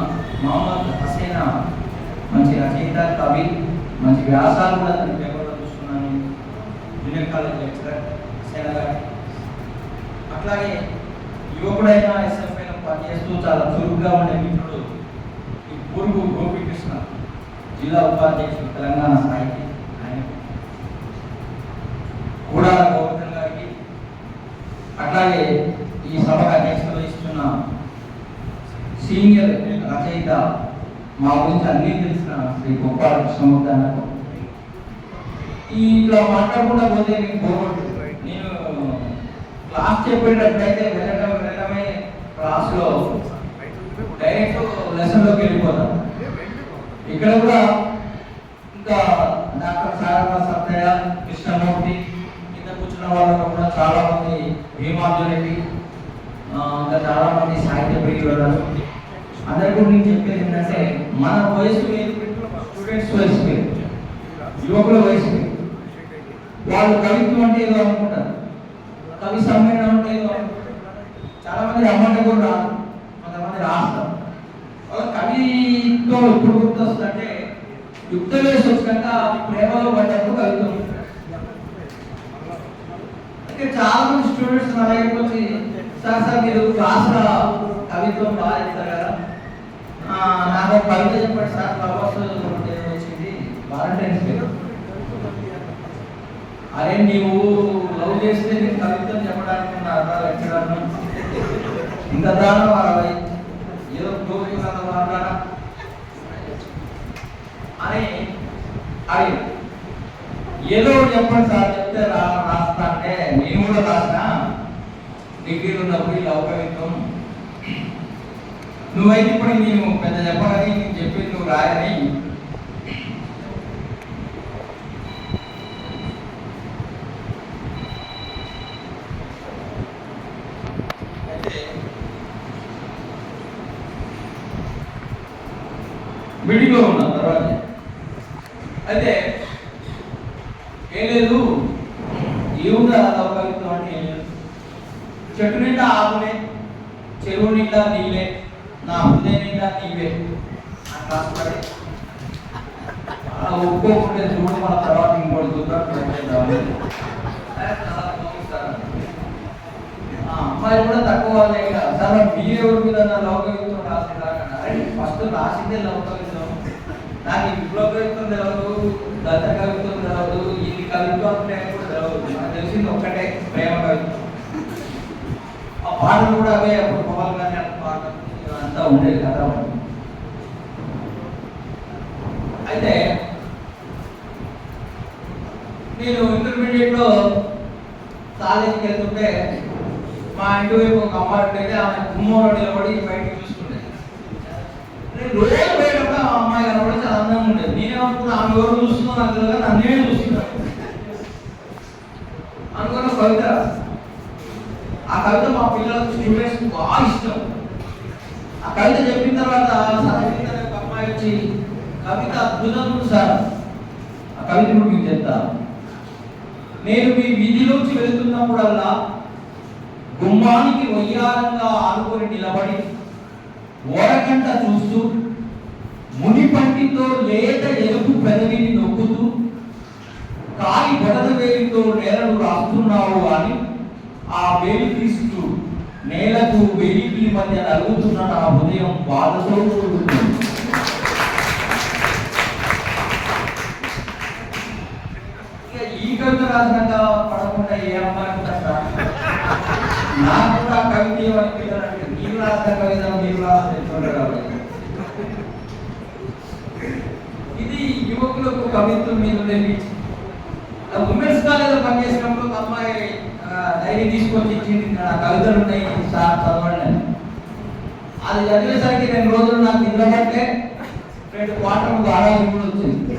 మహమ్మద్ హసేనా మంచి రచయిత, కవి, మంచి వ్యాసాలు కూడా తన పేపర్లో చూస్తున్నాను, జూనియర్ కాలేజ్ లెక్చరర్ హసేనా గారి, అట్లాగే యువకుడైన ఎస్ఎఫ్ఐలో పనిచేస్తూ చాలా చురుగ్గా ఉండే మిత్రుడు ఈ పూర్వు గోపీకృష్ణ, జిల్లా ఉపాధ్యక్షుడు తెలంగాణ సాహితీ, ఆయన కూడా గోవర్ధన్ గారికి, అట్లాగే ఈ సభకు అధ్యక్షత వహిస్తున్న సీనియర్ రచయిత, మా గురించి అన్నీ తెలిసిన శ్రీ గోపాల కృష్ణమూర్తి అన్నకు. ఇట్లా మాట్లాడకుండా పోతే మీకు బోర్డు, నేను క్లాస్ చెప్పేటప్పుడైతే వెళ్ళడమే క్లాస్లో డైరెక్ట్ లెసన్లోకి వెళ్ళిపోతాం. ఇక్కడ కూడా ఇంకా డాక్టర్ సారమ్మ సత్తయ్య, కృష్ణమూర్తి, కింద కూర్చున్న వాళ్ళలో కూడా చాలా మంది, భీమార్జునరెడ్డి, ఇంకా చాలా మంది సాహిత్య ప్రియులు, అందరికీ నేను చెప్పేది ఏంటంటే మన వయసు వేరు, స్టూడెంట్స్ వయసు వేరు, యువకుల వయసు వేరు. వాళ్ళు కవిత్వం అంటే ఏదో అనుకుంటారు, కవి సమ్మేళనం అంటే ఏదో అనుకుంటారు. చాలా మంది రమ్మంటే కూడా రాదు, కొంతమంది రాస్తారు. వాళ్ళ కవిత్వం ఎప్పుడు గుర్తొస్తుందంటే యుక్త వయసు వచ్చినాక ప్రేమలో పడ్డప్పుడు కవిత్వం. అంటే చాలా మంది స్టూడెంట్స్ నా దగ్గరికి వచ్చి, సార్ మీరు క్లాసులో కవిత్వం బాగా చెప్తారు కదా, నాకు కవిత చెప్పండి సార్, ఫ్లవర్స్ వచ్చింది వాలంటైన్స్ డే. అరే నీవు లవ్ చేస్తే నేను కవిత్వం చెప్పడానికి లెక్చరర్ను ఇంత దానం అరవై ఏదో గోపినంత మాట్లాడా అని అడిగి, ఏదో చెప్పండి సార్, చెప్తే రాస్తా అంటే నేను కూడా రాసిన డిగ్రీలు ఉన్నప్పుడు లవ్ కవిత్వం. నువ్వైతే ఇప్పుడు నేను పెద్ద చెప్పగానే నేను చెప్పేది నువ్వు రాయని. అయితే మిడిల్లో ఉన్నా తర్వాత. అయితే ఏం లేదు, ఏముంది అలా కవిత్వం అంటే ఏం లేదు. చెట్టు నిండా ఆకులే, చెరువు నిండా నీళ్ళే, నా హృదయం నిండా నీవే అని రాసుపడి ఒప్పుకోకుంటే చూడు మన తర్వాత ఇంకోటి చూద్దాం. అమ్మాయిలు కూడా తక్కువ వాళ్ళే కదా సార్, మీరెవరి మీద నా లవ్ కవిత్వం రాసేదాకా ఫస్ట్ రాసిందే లవ్ కవిత్వం. నాకు ఈ విప్లవ కవిత్వం తెలవదు, దత్త కవిత్వం తెలవదు, ఇది కవిత్వం అంటే కూడా తెలవదు. నాకు తెలిసింది ఒక్కటే, ప్రేమ కవిత్వం. ఆ పాటలు కూడా అవే, అప్పుడు పవన్ కానీ అంత పాట అంతా ఉండేది కదా. అయితే నేను ఇంటర్మీడియట్లో కాలేజీకి వెళ్తుంటే మా ఇంటి వైపు ఒక అమ్మాయి ఉంటే ఆమె గుమ్మలో నిలబడి బయటకు చూస్తుండే. నేను రోజు పోయేటప్పుడు ఆ అమ్మాయి కనబడి చాలా అందంగా ఉండేది. నేనేమనుకున్నా ఆమె ఎవరు చూస్తుందో నాకు తెలియదు, నన్నే చూస్తున్నాను అనుకున్న కవిత. ఆ కవిత మా పిల్లలకు స్టూడెంట్స్ బాగా ఇష్టం. ఆ కవిత చెప్పిన తర్వాత సరస్వతి అనే ఒక అమ్మాయి వచ్చి కవిత అద్భుతం సార్, ఆ కవిత కూడా మీకు చెప్తాను. నేను మీ వీధిలోంచి వెళ్తున్నప్పుడల్లా గుమ్మానికి వయ్యారంగా ఆనుకొని నిలబడి ఓరకంట చూస్తూ ముని పంటితో లేత ఎరుపు పెదవిని నొక్కుతూ కాలి బొడద వేలితో నేలను రాస్తున్నావు అని ఆ వేలి తీస్తూ నేలకు వేలికి మధ్య నలుగుతున్న నా హృదయం బాధతో కూడుతుంది. ఈ కవిత రాసినాక పడకుండా ఏ అమ్మాయి ఉంటారా? నాకు కూడా కవిత ఏమని పిల్లలంటే మీరు రాసిన కవిత మీరు రాసిన. ఇది యువకులకు కవిత్వం మీద ఉండేది. ఉమెన్స్ కాలేజీలో పనిచేసినప్పుడు ఒక అమ్మాయి డైరీ తీసుకొచ్చి ఇచ్చింది, నా కవితలు ఉన్నాయి సార్ చదవండి. అది చదివేసరికి 2 రోజులు నాకు నిద్ర పట్టే 2 క్వార్టర్లు ఆడాలి కూడా వచ్చింది.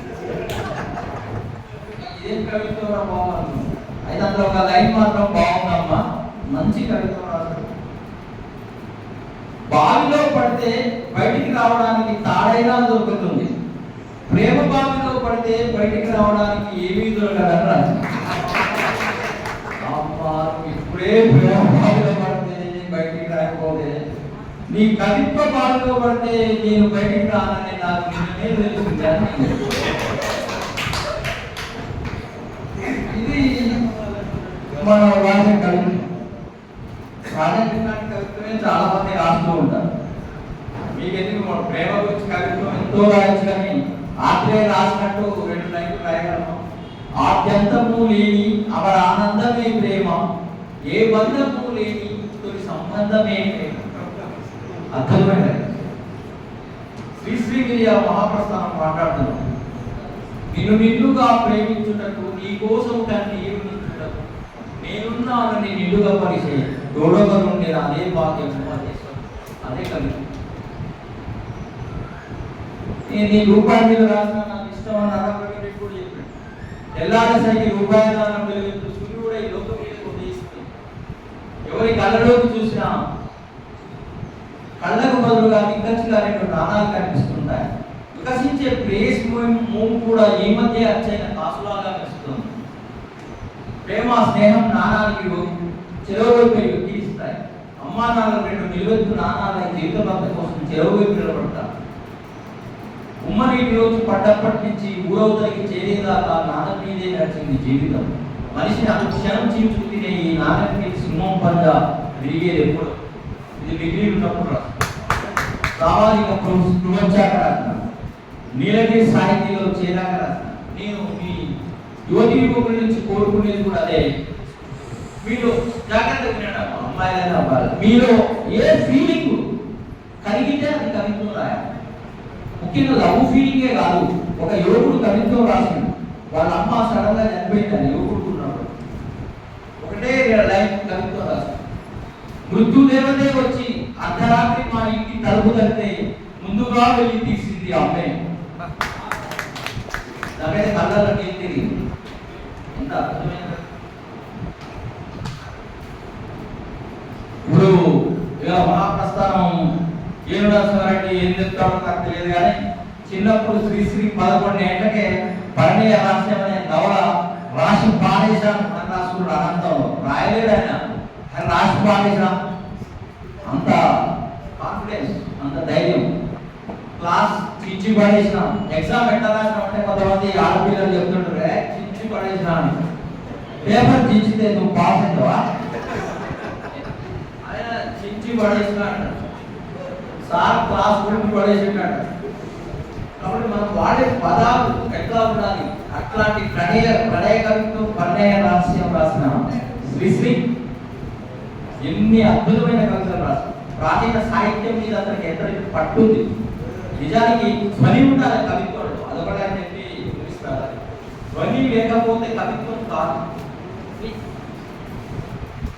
ఏం కవిత్వం బాగుంది. అయితే అందులో ఒక లైన్ మాత్రం బాగుందమ్మా, మంచి కవిత్వం రాదు. బావిలో పడితే బయటికి రావడానికి తాడైనా దొరుకుతుంది, ప్రేమ బావిలో పడితే బయటికి రావడానికి ఏమీ దొరకదని రాదు. అమ్మా ఇప్పుడే ప్రేమ బావిలో పడితే బయటికి రాకపోతే, నీ కవిత్వ బావిలో పడితే నేను బయటికి రానని నాకు నిన్ననే తెలిసింది. ఇది మన రాజ కవిత్వం. రాజకీయానికి కవిత్వమే చాలా మంది రాస్తూ ఉంటారు. మీకు ఎందుకు మన ప్రేమ గురించి కవిత్వం ఎంతో రాయొచ్చు, కానీ ఆత్రేయ రాసినట్టు 2 లైన్లు రాయగలము. ఆద్యంతము లేని అవర ఆనందమే ప్రేమ, ఏ బంధము లేని తొలి సంబంధమే ప్రేమ. అద్భుతమైన శ్రీశ్రీగిరి మహాప్రస్థానం మాట్లాడుతున్నాం. నిన్ను నిన్నుగా ప్రేమించుటకు, నీ కోసం కన్నీరు నించుటకు నేనున్నానని నిండుగా పరిచే తోడగా నుండి అదే భాగ్యం అదే కవిత. నేను నీ రూపాయి మీద రాసిన నాకు ఇష్టం అని అరవై కూడా చెప్పాడు. తెల్లారేసరికి రూపాయి దానం వెలుగుతూ సూర్యుడు ఈ లోకం మీద ఉదయిస్తుంది. ఎవరి కళ్ళలోకి చూసినా కళ్ళకు బదులుగా నిక్కచ్చిగా 2 నాణాలు కనిపిస్తుంటాయి. వికసించే ప్రేస్ మూవ్ కూడా ఈ మధ్య అచ్చైన కాసులాగా కనిపిస్తుంది. ప్రేమ స్నేహం నాణానికి చెరువువైపు ఎక్కిస్తాయి. అమ్మా నాన్న 2 నిలువెత్తు నాణాల జీవిత భద్రత కోసం చెరువువైపు నిలబడతారు. ఉమ్మనీటిలోకి పడ్డప్పటి నుంచి ఊరవతలకి చేరేదాకా నాణం మీదే నడిచింది జీవితం. మనిషిని అనుక్షణం చీల్చుకు తినే ఈ నాణం మీద సింహం పంజా విరిగేది ఎప్పుడు? ఇది డిగ్రీ ఉన్నప్పుడు సామాజిక పునశ్చాక రాసిన నీలగిరి సాహితీలో చేరాక రాసిన. నేను మీ యువతి యువకుల నుంచి కోరుకునేది కూడా అదే. మీరు జాగ్రత్తగా వినడం, అమ్మాయిలైనా అబ్బాయిలు, మీలో ఏ ఫీలింగ్ కలిగితే అది కవిత్వం రాయాలి. ముఖ్యంగా లవ్ ఫీలింగే కాదు. ఒక యువకుడు కవిత్వం రాసింది, వాళ్ళ అమ్మ సడన్ గా చనిపోయిందని యువకుడు ఉన్నప్పుడు ఒకటే లైఫ్ కవిత్వం రాసింది. మృత్యుదేవతే వచ్చి అర్ధరాత్రి మా ఇంటి తలుపు తడితే ముందుగా వెళ్ళి తీసింది అమ్మే. నాకైతే కళ్ళలో నీళ్ళు తిరిగింది. ఎంత అద్భుతమైన ఇప్పుడు ఇక మహాప్రస్థానం ఏనుడారెడ్డి ఏం చెప్తాడో నాకు తెలియదు, కానీ చిన్నప్పుడు శ్రీశ్రీ 11 ఏళ్ళకే పరిణయ రహస్యం అనే నవల రాసి పాడేశాను అని రాసుకున్నాడు. అనంతంలో రాయలేదు ఆయన, కానీ రాసి పాడేశాను. అంత కాన్ఫిడెన్స్, అంత ధైర్యం. క్లాస్ చించి పడేసినాం. ఎగ్జామ్ ఎట్లా రాసినాం అంటే కొంతమంది ఆడపిల్లలు చెప్తుంటారు చించి పడేసినా అని. పేపర్ చించితే నువ్వు పాస్ అవుతావా? ఆయన చించి పడేసినా అంటాడు. సార్ క్లాస్ గురించి పడేసినాడు. కాబట్టి మనం వాడే పదాలు ఎట్లా ఉండాలి, అట్లాంటి ప్రణయ కవిత్వం పరిణయ రహస్యం రాసిన శ్రీశ్రీ ఎన్ని అద్భుతమైన కవితలు రాశారు. ప్రాచీన సాహిత్యం మీద అతనికి ఎంతటి పట్టుంది. నిజానికి ధ్వని ఉండాలి కవిత్వంలో, అదొకటి అని చెప్పి పిలుస్తారు. ధ్వని లేకపోతే కవిత్వం కాదు.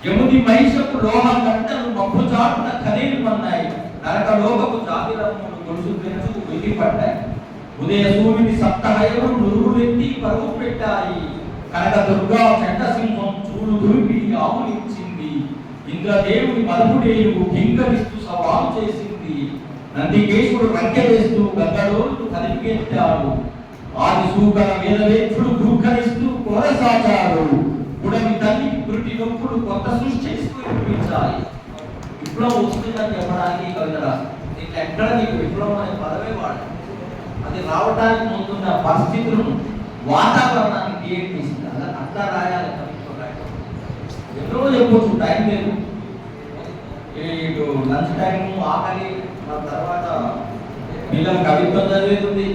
యముని మహిషపు లోహ గంటలు మబ్బు చాటున ఖరీలు మన్నాయి, నరక లోకపు జాతిరమ్ములు గొలుసు తెరుచు విడిపడ్డాయి. ఉదయ సూర్యుని సప్తహయములు నురుగులెత్తి పరుగు పెట్టాయి, కనక దుర్గా చండసింహం చూడు దురిపి ఆవులిచ్చింది, ఇంద్రదేవుని మలుపుడేయుడు కింకరిస్తూ సవాలు చేసింది, నందికేశుడు రంకెవేస్తూ గద్దడోళ్ళు కదిపెట్టాడు, ఆది సూకర వేదవేక్షుడు భూకరిస్తూ కోరసాచాడు, ఉడమి తల్లికి పురిటి నొప్పుడు కొత్త సృష్టిస్తూ వినిపించాలి. విప్లవం వస్తుందని చెప్పడానికి కవిత రాశారు. నీకు ఎక్కడ నీకు విప్లవం అనే పదమే వాడాలి. అది రావడానికి ముందున్న పరిస్థితులను, వాతావరణాన్ని క్రియేట్ చేసింది. అట్లా రాయాలి కవిత్వం. ఎన్నో చెప్పొచ్చు, టైం లేదు. లంచ్ టైం, ఆకలి, తర్వాత పిల్లలు కవిత్వం చదివేది.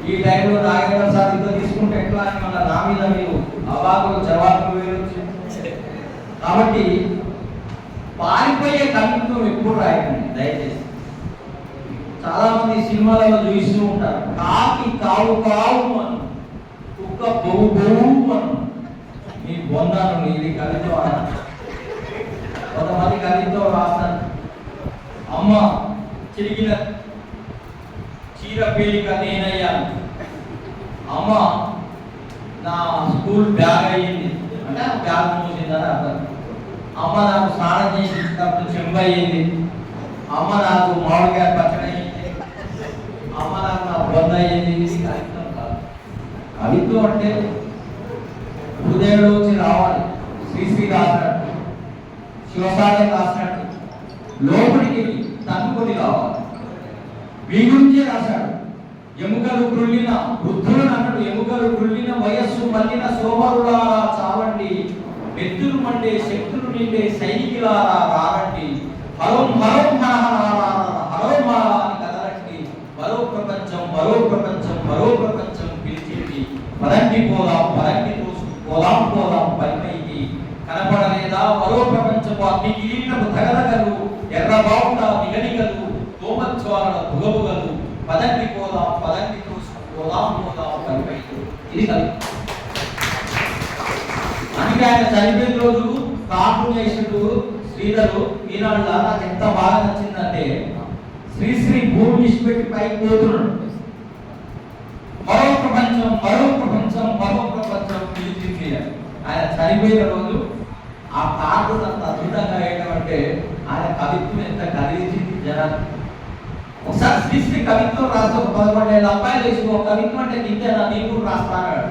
ఈ టైంలో నాగేంద్ర సార్ ఇంత తీసుకుంటే ఎట్లా అని మళ్ళీ నా మీద మీరు అవాకులు జవాకులు వేయవచ్చు. కాబట్టి పారిపోయే కవిత్వం ఎప్పుడు రాయకండి దయచేసి. చాలా మంది సినిమాలలో చూస్తూ ఉంటారు, కాకి కావు కావు అను, కుక్క బొవ్వు బొవ్వు అను, నీ బొందాను ఇది కవిత్వం అన్న. కొంతమంది కవిత్వం రాస్తారు, అమ్మ చిరిగిన చీర పేలిక నేనయ్యాను, అమ్మ నా స్కూల్ బ్యాగ్ అయ్యింది అంటే బ్యాగ్ మూసిందని అర్థం. అమ్మ నాకు స్నానం చేసినప్పుడు చెంబ అయ్యింది, అమ్మ నాకు మామిడికాయ పచ్చడి అయ్యింది, అమ్మ నాకు నా బొంద అయ్యింది. ఇది కవిత్వం కాదు. కవిత్వం అంటే హృదయంలోంచి రావాలి. శ్రీశ్రీ రాసినట్టు, శివసాగర్ రాసినట్టు లోపలికి తన్నుకొని రావాలి. మీ గురించే రాశాడు. ఎముకలు కృళ్ళిన వృద్ధులను అన్నాడు, ఎముకలు కృళ్ళిన వయస్సు మళ్ళిన సోమరులారా చావండి, మెత్తులు మండే శక్తులు నిండే సైనికులారా రారండి, హరం హరం హరహరారా హరం హరా అని కదలండి, మరో ప్రపంచం మరో ప్రపంచం మరో ప్రపంచం పిలిచింది, పదండి పోదాం పదండి పోదాం పోదాం పైపైకి, కనపడలేదా మరో ప్రపంచపు అగ్ని కిరీటపు తగలగలు, ఎర్ర బావుట నిగనిగలు, తోమజ్వాల భుగభుగలు, పదండి పోదాం పదండి పోదాం పోదాం పైపైకి. ఇది కవి. అందుకే ఆయన చనిపోయిన రోజు కార్టూన్ చేసినట్టు శ్రీధరు ఈనాడు నాకు ఎంత బాగా నచ్చిందంటే, శ్రీశ్రీ భూమి విడిచిపెట్టి పైకి పోతున్నాడు. మరో ప్రపంచం మరో ప్రపంచం మరో ప్రపంచం పిలిచింది. ఆయన చనిపోయిన రోజు ఆ కార్టూన్ అంత అద్భుతంగా వేయడం అంటే ఆయన కవిత్వం ఎంత కలిగించింది జనాలు. ఒకసారి శ్రీశ్రీ కవిత్వం రాస్తే 11 అబ్బాయిలు వేసుకో, కవిత్వం అంటే నిందేనా నీకు కూడా రాస్తాడు.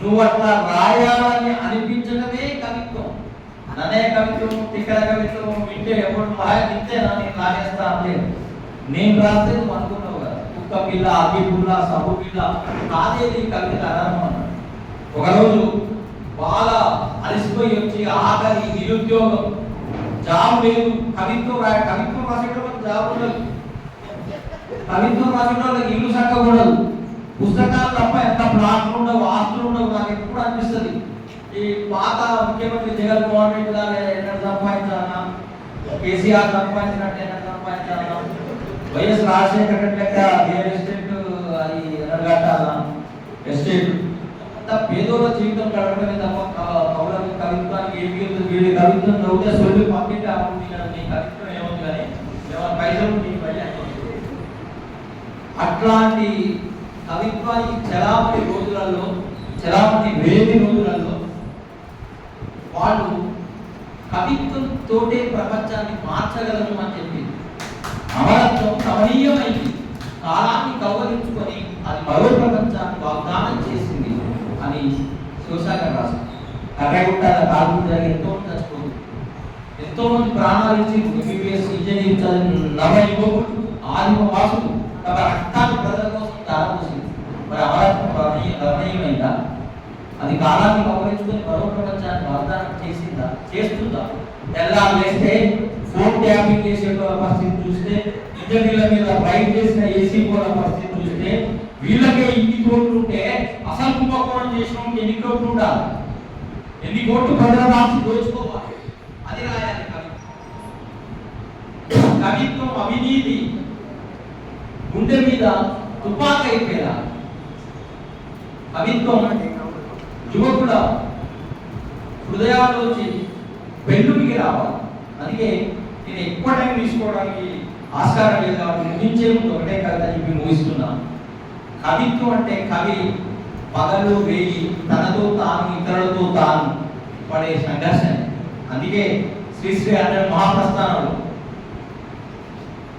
నువ్వు అట్లా రాయాలని అనిపించడమే కవిత్వం. ననే కవిత్వం తిక్కల కవిత్వం వింటే ఎవరు నింతేనా నేను రాసేస్తా అంటే నేను రాస్తే నువ్వు అనుకున్నావు కదా, కుక్క పిల్ల అగ్గి పుల్ల సబ్బు పిల్ల కాదేది కవిత అనడం అన్నాడు. ఒకరోజు బాగా అలసిపోయి వచ్చి ఆకలి, నిరుద్యోగం, జాబ్ లేదు, కవిత్వం రాసేటప్పుడు జాబ్ ఉండదు, కవిత్వం రాసిన వాళ్ళకి ఇల్లు చక్కకూడదు, పుస్తకాలు తప్ప ఎంత ప్లాట్లు ఉండవు, ఆస్తులు ఉండవు. నాకు ఎప్పుడు అనిపిస్తుంది ఈ పాత ముఖ్యమంత్రి జగన్మోహన్ రెడ్డి గారు ఎన్నో సంపాదించాలన్నా, కేసీఆర్ సంపాదించినట్టు ఎన్నో సంపాదించాలన్నా, వైఎస్ రాజశేఖర రెడ్డి లెక్క రియల్ ఎస్టేట్ అది ఎనగట్టాలా ఎస్టేట్ అంతా పేదోళ్ళ జీవితం గడపడమే తప్ప కవులకు కవిత్వానికి ఏమి వీడి కవిత్వం చదివితే సొల్లు పంపితే అప్పుడు నీ కవిత్వం ఏముంది కానీ ఏమైనా పైసలు నీకు పైన. అట్లాంటి కవిత్వానికి చలామణి రోజులలో, చలామణి వేది రోజులలో వాళ్ళు కవిత్వంతోటే ప్రపంచాన్ని మార్చగలము అని చెప్పి అమరత్వం కమనీయమైంది. కాలాన్ని కౌగలించుకొని అది మరో ప్రపంచాన్ని వాగ్దానం చేసింది అని శివసాగర్ రాశారు. కర్రగుట్టాల కాల్పులు ఎంతో మంది చచ్చిపోతుంది, ఎంతో మంది ప్రాణాలు ఇచ్చి ఎంబీబీఎస్ ఇంజనీరింగ్ చదివిన నవ యువకులు ఆదిమ వాసులు తమ రక్తాన్ని ప్రజల కోసం దారపోసింది. మరి అమరత్వం రమణీయమైందా? అది కాలాన్ని కౌగలించుకొని మరో ప్రపంచాన్ని వాగ్దానం చేసిందా? చేస్తుందా? తెల్లారు లేస్తే ఫోన్ ట్యాపింగ్ చేసే పరిస్థితి చూస్తే, ఇంజనీర్ల మీద రైడ్ చేసిన ఏసీ పోల పరిస్థితి చూస్తే, వీళ్ళకే ఇన్ని కోట్లు ఉంటే అసలు కుంభకోణం చేసిన ఎన్ని కోట్లు ఉండాలి? ఎన్ని కోట్లు ప్రజల రాసి దోచుకోవాలి? అది రాయాలి కవిత్వం. అవినీతి గుండె మీద తుపాకైపోయేలా కవిత్వం యువకుల హృదయాల్లోంచి పెళ్ళుకి రావాలి. అందుకే నేను ఎక్కువ టైం తీసుకోవడానికి ఆస్కారం లేదు కాబట్టి ముగించే ముందు ఒకటే కవిత చెప్పి ముగిస్తున్నాను. కవిత్వం అంటే కవి పగలు వేయి తనతో తాను ఇతరులతో తాను పడే సంఘర్షణ. అందుకే శ్రీశ్రీ అనే మహాప్రస్థానంలో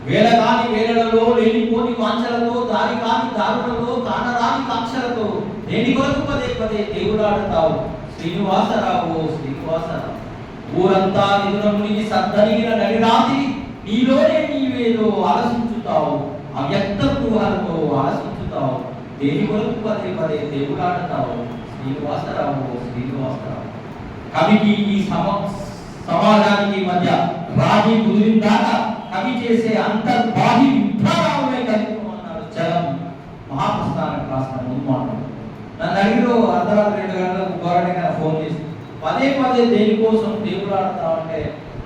వేల కాని వేలలో లేనిపోని వాంఛలతో దారి కాని దారులలో కానరాని కాంక్షలతో దేని కొరకు పదే పదే దేవుడాడుతావు శ్రీనివాసరావు శ్రీనివాసరావు. ఊరంతా నిదుర మునిగి సద్దనిగిన నడిరాత్రి నీలోనే నీవేదో ఆలసించుతావు, అవ్యక్త గృహాలతో ఆలసించుతావు, దేని కొరకు పదే పదే దేవుడాడుతావు శ్రీనివాసరావు శ్రీనివాసరావు. కవికి ఈ సమాజానికి మధ్య రాజీ కుదిరిందాక కవి చేసే అంతర్బాహి యుద్ధాలే కవిత్వం అన్నాడు చలం మహాప్రస్థానం రాసిన ముందు మాటలు. నన్ను అడిగిలో అర్ధరాత్రి 2 గంటలకు గోరడిగా ఫోన్ చేసి పదే పదే దేనికోసం దేవుడాడుతామంటే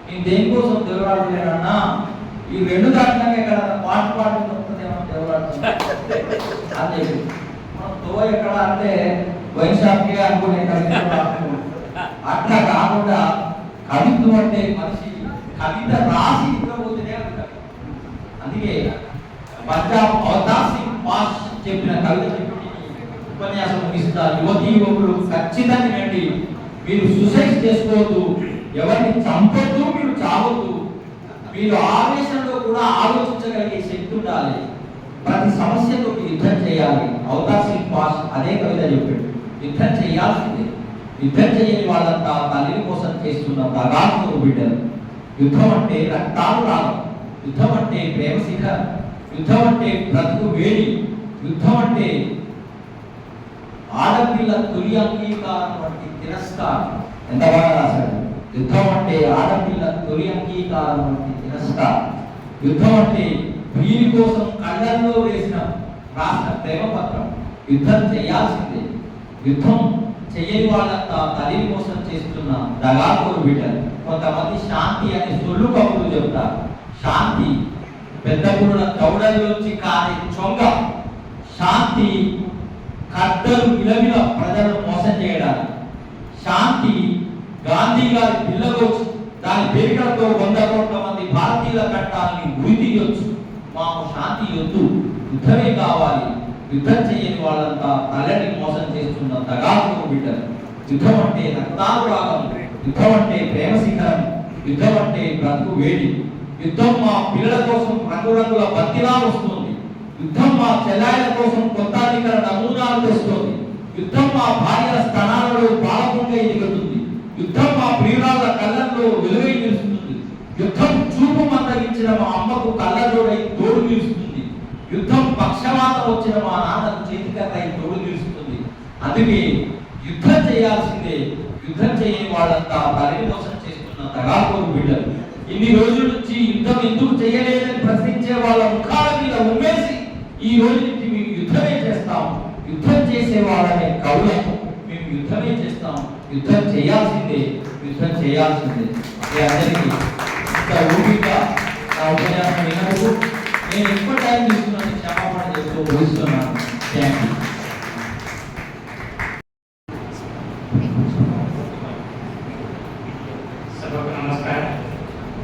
నేను దేనికోసం దేవుడాడలేనన్నా ఈ 2 దాటినాక ఇక్కడ పాటు వస్తుందేమో దేవుడాడుతున్నా అని చెప్పి మనం తో ఎక్కడ అంటే వైన్ షాప్కే అనుకునే కవిత్వం అట్లా కాకుండా కవిత్వం అంటే మనిషి కవిత రాసి ఇవ్వబోతేనే ఉంటారు. అందుకే పంజాబ్ అవతార్ సింగ్ పాష్ చెప్పిన కవిత చెప్పి ఉపన్యాసం ముగిస్తా. యువతీ యువకులు ఖచ్చితంగా వినండి. మీరు సూసైడ్ చేసుకోవద్దు, ఎవరిని చంపొద్దు, మీరు చావద్దు. మీరు ఆవేశంలో కూడా ఆలోచించగలిగే శక్తి ఉండాలి. ప్రతి సమస్యతో యుద్ధం చేయాలి. అవతార్ సింగ్ పాష్ అదే కవిత చెప్పాడు. యుద్ధం చేయాల్సిందే. యుద్ధం చేయని వాళ్ళంతా తల్లిని కోసం చేస్తున్న దగాత్మక బిడ్డలు. యుద్ధం అంటే రక్తాలు రాగం, యుద్ధం అంటే ప్రేమ శిఖరం, యుద్ధం అంటే బ్రతుకు వేడి, యుద్ధం అంటే ఆడపిల్ల తొలి అంగీకారం వంటి తిరస్కారం. ఎంత బాగా రాశాడు. యుద్ధం అంటే ఆడపిల్ల తొలి అంగీకారం వంటి తిరస్కారం. యుద్ధం అంటే వీరి కోసం కళ్ళల్లో వేసిన రాసిన ప్రేమ పత్రం. యుద్ధం చేయాల్సిందే. యుద్ధం చెయ్యని వాళ్ళంతా తల్లి కోసం చేస్తున్న దగాకోరు బిడ్డలు. కొంతమంది శాంతి అని సొల్లు కబుర్లు చెబుతారు. శాంతి పెద్ద గురుల దౌడల్లోంచి కాని చొంగ. శాంతి కద్దరు విలవిల ప్రజలను మోసం చేయడానికి. శాంతి గాంధీ గారి పిల్లగొచ్చి దాని పేరికలతో 100 కోట్ల మంది భారతీయుల కట్టాలని ఉరి తీయొచ్చు. మాకు శాంతి యొద్దు, యుద్ధమే కావాలి. యుద్ధం చేయని వాళ్ళంతా తల్లిని మోసం చేస్తున్న దగాకోరు బిడ్డలు. యుద్ధం అంటే రక్తాలు రాగం, యుద్ధం అంటే ప్రేమ శిఖరం, యుద్ధం అంటే బ్రతుకు వేడి. యుద్ధం మా పిల్లల కోసం రంగురంగుల బతిలా వస్తుంది. యుద్ధం మా చెల్లాయిల కోసం కొత్త అధికార నమూనాలు తెస్తుంది. యుద్ధం మా భార్యల స్థానాలలో పాలకుంగా ఎదుగుతుంది. యుద్ధం మా ప్రియురాల కళ్ళల్లో వెలుగై నిలుస్తుంది. యుద్ధం చూపు మందగించిన మా అమ్మకు కళ్ళజోడై తోడు నిలుస్తుంది. యుద్ధం పక్షవాతం వచ్చిన మా నాన్నకు చేతికై తోడు నిలుస్తుంది. అందుకే యుద్ధం చేయాల్సిందే. యుద్ధం చేయని వాళ్ళంతా తల్లి మోసం చేస్తున్న దగాకోరు బిడ్డలు. ఇన్ని రోజుల నుంచి యుద్ధం ఎందుకు చేయలేదని ప్రశ్నించే వాళ్ళ ముఖాల మీద ఉమ్మేసి ఈ రోజు నుంచి మేము యుద్ధమే చేస్తాం, యుద్ధం చేసే వాళ్ళనే కవులకు మేము యుద్ధమే చేస్తాం, యుద్ధం చేయాల్సిందే, యుద్ధం చేయాల్సిందే. అందరికీ ఇంత ఊపిగా నా ఉపన్యాసం వినకు. నేను ఎక్కువ టైం తీసుకున్నాను, క్షమాపణ చేస్తూ ముగిస్తున్నాను. Thank you. సభకు నమస్కారం.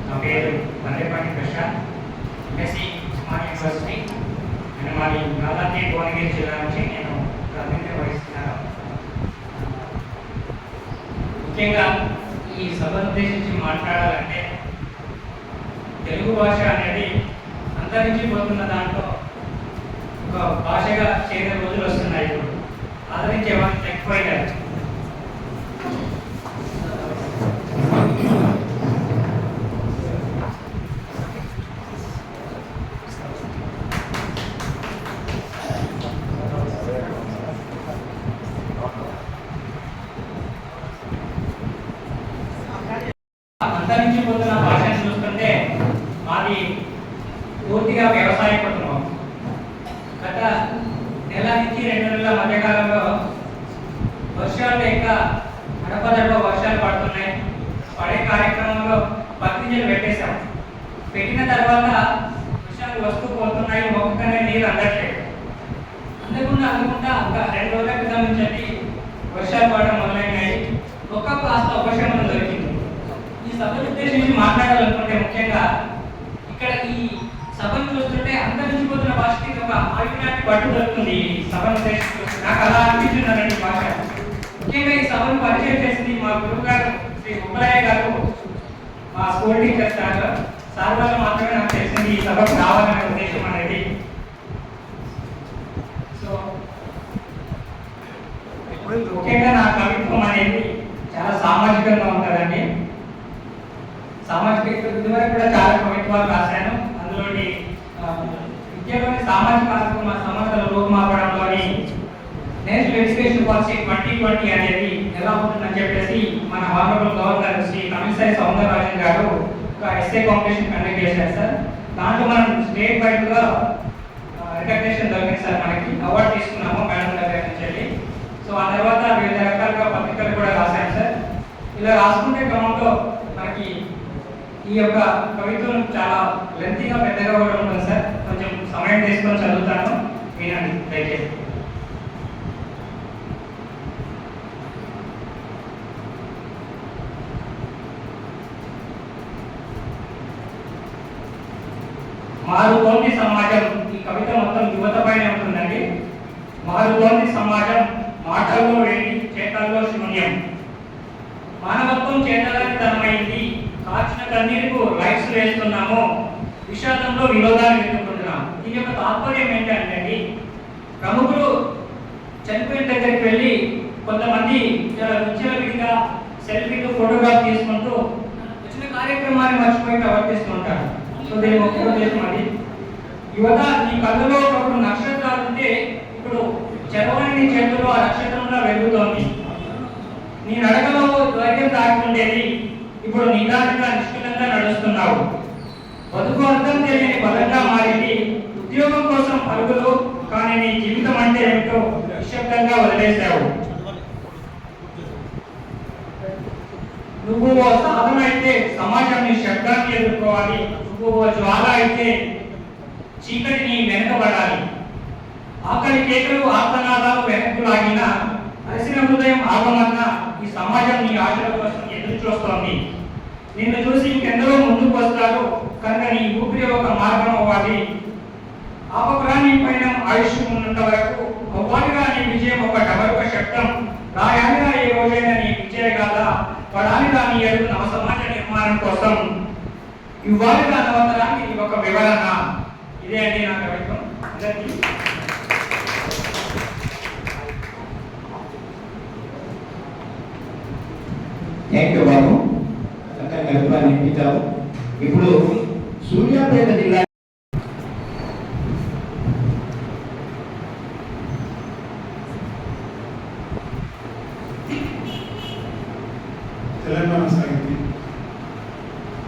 నా పేరు మర్రేపాటి ప్రశాంత్, ఎంఎస్సి ఉస్మానియా యూనివర్సిటీ. నేను మాది యాదాద్రి భువనగిరి జిల్లా నుంచి నేను ప్రాతినిధ్యం వహిస్తున్నాను. ముఖ్యంగా ఈ సభను ఉద్దేశించి మాట్లాడాలంటే తెలుగు భాష అనేది అంతరించిపోతున్న దాంట్లో భాషగా చేరే రోజులు వస్తున్నాయి. ఇప్పుడు ఆదరించే వాళ్ళు ఎక్కువైనారు. అంతరించిపోతున్న భాషను చూస్తుంటే మాది పూర్తిగా వ్యవసాయ కుటుంబం. గత నెల నుంచి 2 నెలల మధ్యకాలంలో వర్షాలు లేక అడపదడప వర్షాలు పడుతున్నాయి. పడే కార్యక్రమంలో పత్రికలు పెట్టేశాం. పెట్టిన తర్వాత వర్షాలు వస్తూ పోతున్నాయి, మొక్కనే నీరు అందట్లేదు. అందుకుండా ఒక 2 రోజుల క్రితం నుంచి వర్షాలు పడడం మొదలైనాయి. కాస్త ఉపశమనం దొరికింది. ఈ సభను ఉద్దేశించి మాట్లాడాలనుకుంటే ముఖ్యంగా ఇక్కడ ఈ సభను చూస్తుంటే అంతరించిపోతున్న భాషకి ఒక ఆయునాటి పట్టు దొరుకుతుంది. ఈ సభను ఉద్దేశించి నాకు అలా అనిపించిందండి భాష. ముఖ్యంగా ఈ సభను పరిచయం చేసింది మా గురువు గారు శ్రీ ఉమ్మలయ్య గారు, మా స్కూల్ టీచర్ సార్ వల్ల మాత్రమే నాకు తెలిసింది ఈ సభకు రావాలనే ఉద్దేశం అనేది. సో ముఖ్యంగా నా కవిత్వం అనేది చాలా సామాజికంగా ఉంటుందండి. సామాజిక ఇదివరకు కూడా చాలా కవిత్వాలు రాశాను. అందులోని విద్యలోని సామాజిక కార్యక్రమ సమస్యల రూపుమాపడంలోని నేషనల్ ఎడ్యుకేషన్ పాలసీ 2020 అనేది ఎలా ఉంటుందని చెప్పేసి మన హానరబుల్ గవర్నర్ శ్రీ తమిళిసై సౌందరరాజన్ గారు ఒక ఎస్ఏ కాంపిటీషన్ కండక్ట్ చేశారు సార్. దాంట్లో మనం స్టేట్ వైడ్గా రికగ్నేషన్ దొరికింది సార్. మనకి అవార్డు తీసుకున్నాము మేడం దగ్గర నుంచి. సో ఆ తర్వాత వివిధ రకాలుగా పత్రికలు కూడా రాశాను సార్. ఇలా రాసుకుంటే క్రమంలో మనకి ఈ యొక్క కవిత్వం చాలా లెంతీగా పెద్దగా కూడా ఉంటుంది సార్. కొంచెం సమయం తీసుకొని చదువుతాను, వినండి దయచేసి. మారుతోంది సమాజం. ఈ కవిత మొత్తం యువత పైన ఉంటుందండి. మారుతోంది సమాజం, మాటల్లో వేడి, చేతల్లో శూన్యం. మానవత్వం చేతలని తనమైంది, కాచిన కన్నీరుకు లైట్స్ వేస్తున్నాము, విషాదంలో వినోదాన్ని వెతుకుంటున్నాం. దీని యొక్క తాత్పర్యం ఏంటంటే, ప్రముఖులు చనిపోయిన దగ్గరికి వెళ్ళి కొంతమంది చాలా విచ్చలవిడిగా సెల్ఫీలు ఫోటోగ్రాఫ్ తీసుకుంటూ వచ్చిన కార్యక్రమాన్ని మర్చిపోయి ప్రవర్తిస్తూ ఉంటారు. సో దీని ముఖ్య ఉద్దేశం అది. యువత నీ కళ్ళలో ఒకప్పుడు నక్షత్రాలు ఉంటే ఇప్పుడు చదవని నీ చేతుల్లో ఆ నక్షత్రంలో వెలుగుతోంది. నీ నడకలో ధైర్యం దాగి ఉండేది, ఇప్పుడు నిదానంగా నిష్ఠులంగా నడుస్తున్నావు. బతుకు అర్థం తెలియని బలంగా మారింది, ఉద్యోగం కోసం పరుగులు, కానీ నీ జీవితం అంటే ఏమిటో నిశ్శబ్దంగా వదిలేశావు. నువ్వు ఓ సాధన అయితే సమాజం నీ శబ్దాన్ని ఎదుర్కోవాలి, నువ్వు ఓ జ్వాల అయితే చీకటి నీ వెనకబడాలి. ఆకలి కేకలు ఆర్తనాదాలు వెనక్కు లాగిన అలసిన హృదయం ఆగమన్న ఈ సమాజం నీ ఆశల కోసం ఎదురు చూస్తోంది. నిన్ను చూసి ఇంకెందరో ముందుకు వస్తారు కనుక నీ ఊపిరి ఒక మార్గం అవ్వాలి. ఆపకురాని పైన ఆయుష్ ఉన్నంత వరకు అవ్వాలిగా నీ విజయం ఒక డబరుక శబ్దం. రాయాలిగా ఏ రోజైనా నీ విజయగాథ, పడాలిగా నీ అడుగు నవ సమాజ నిర్మాణం కోసం, ఇవ్వాలిగా నవతరానికి ఇది ఒక వివరణ. ఇదే అండి నా కవిత్వం. అందరికీ థ్యాంక్ యూ బాబు, చక్కగా కవిత్వాన్ని వినిపించావు. ఇప్పుడు సూర్యాపేట జిల్లా తెలంగాణ సాహితీ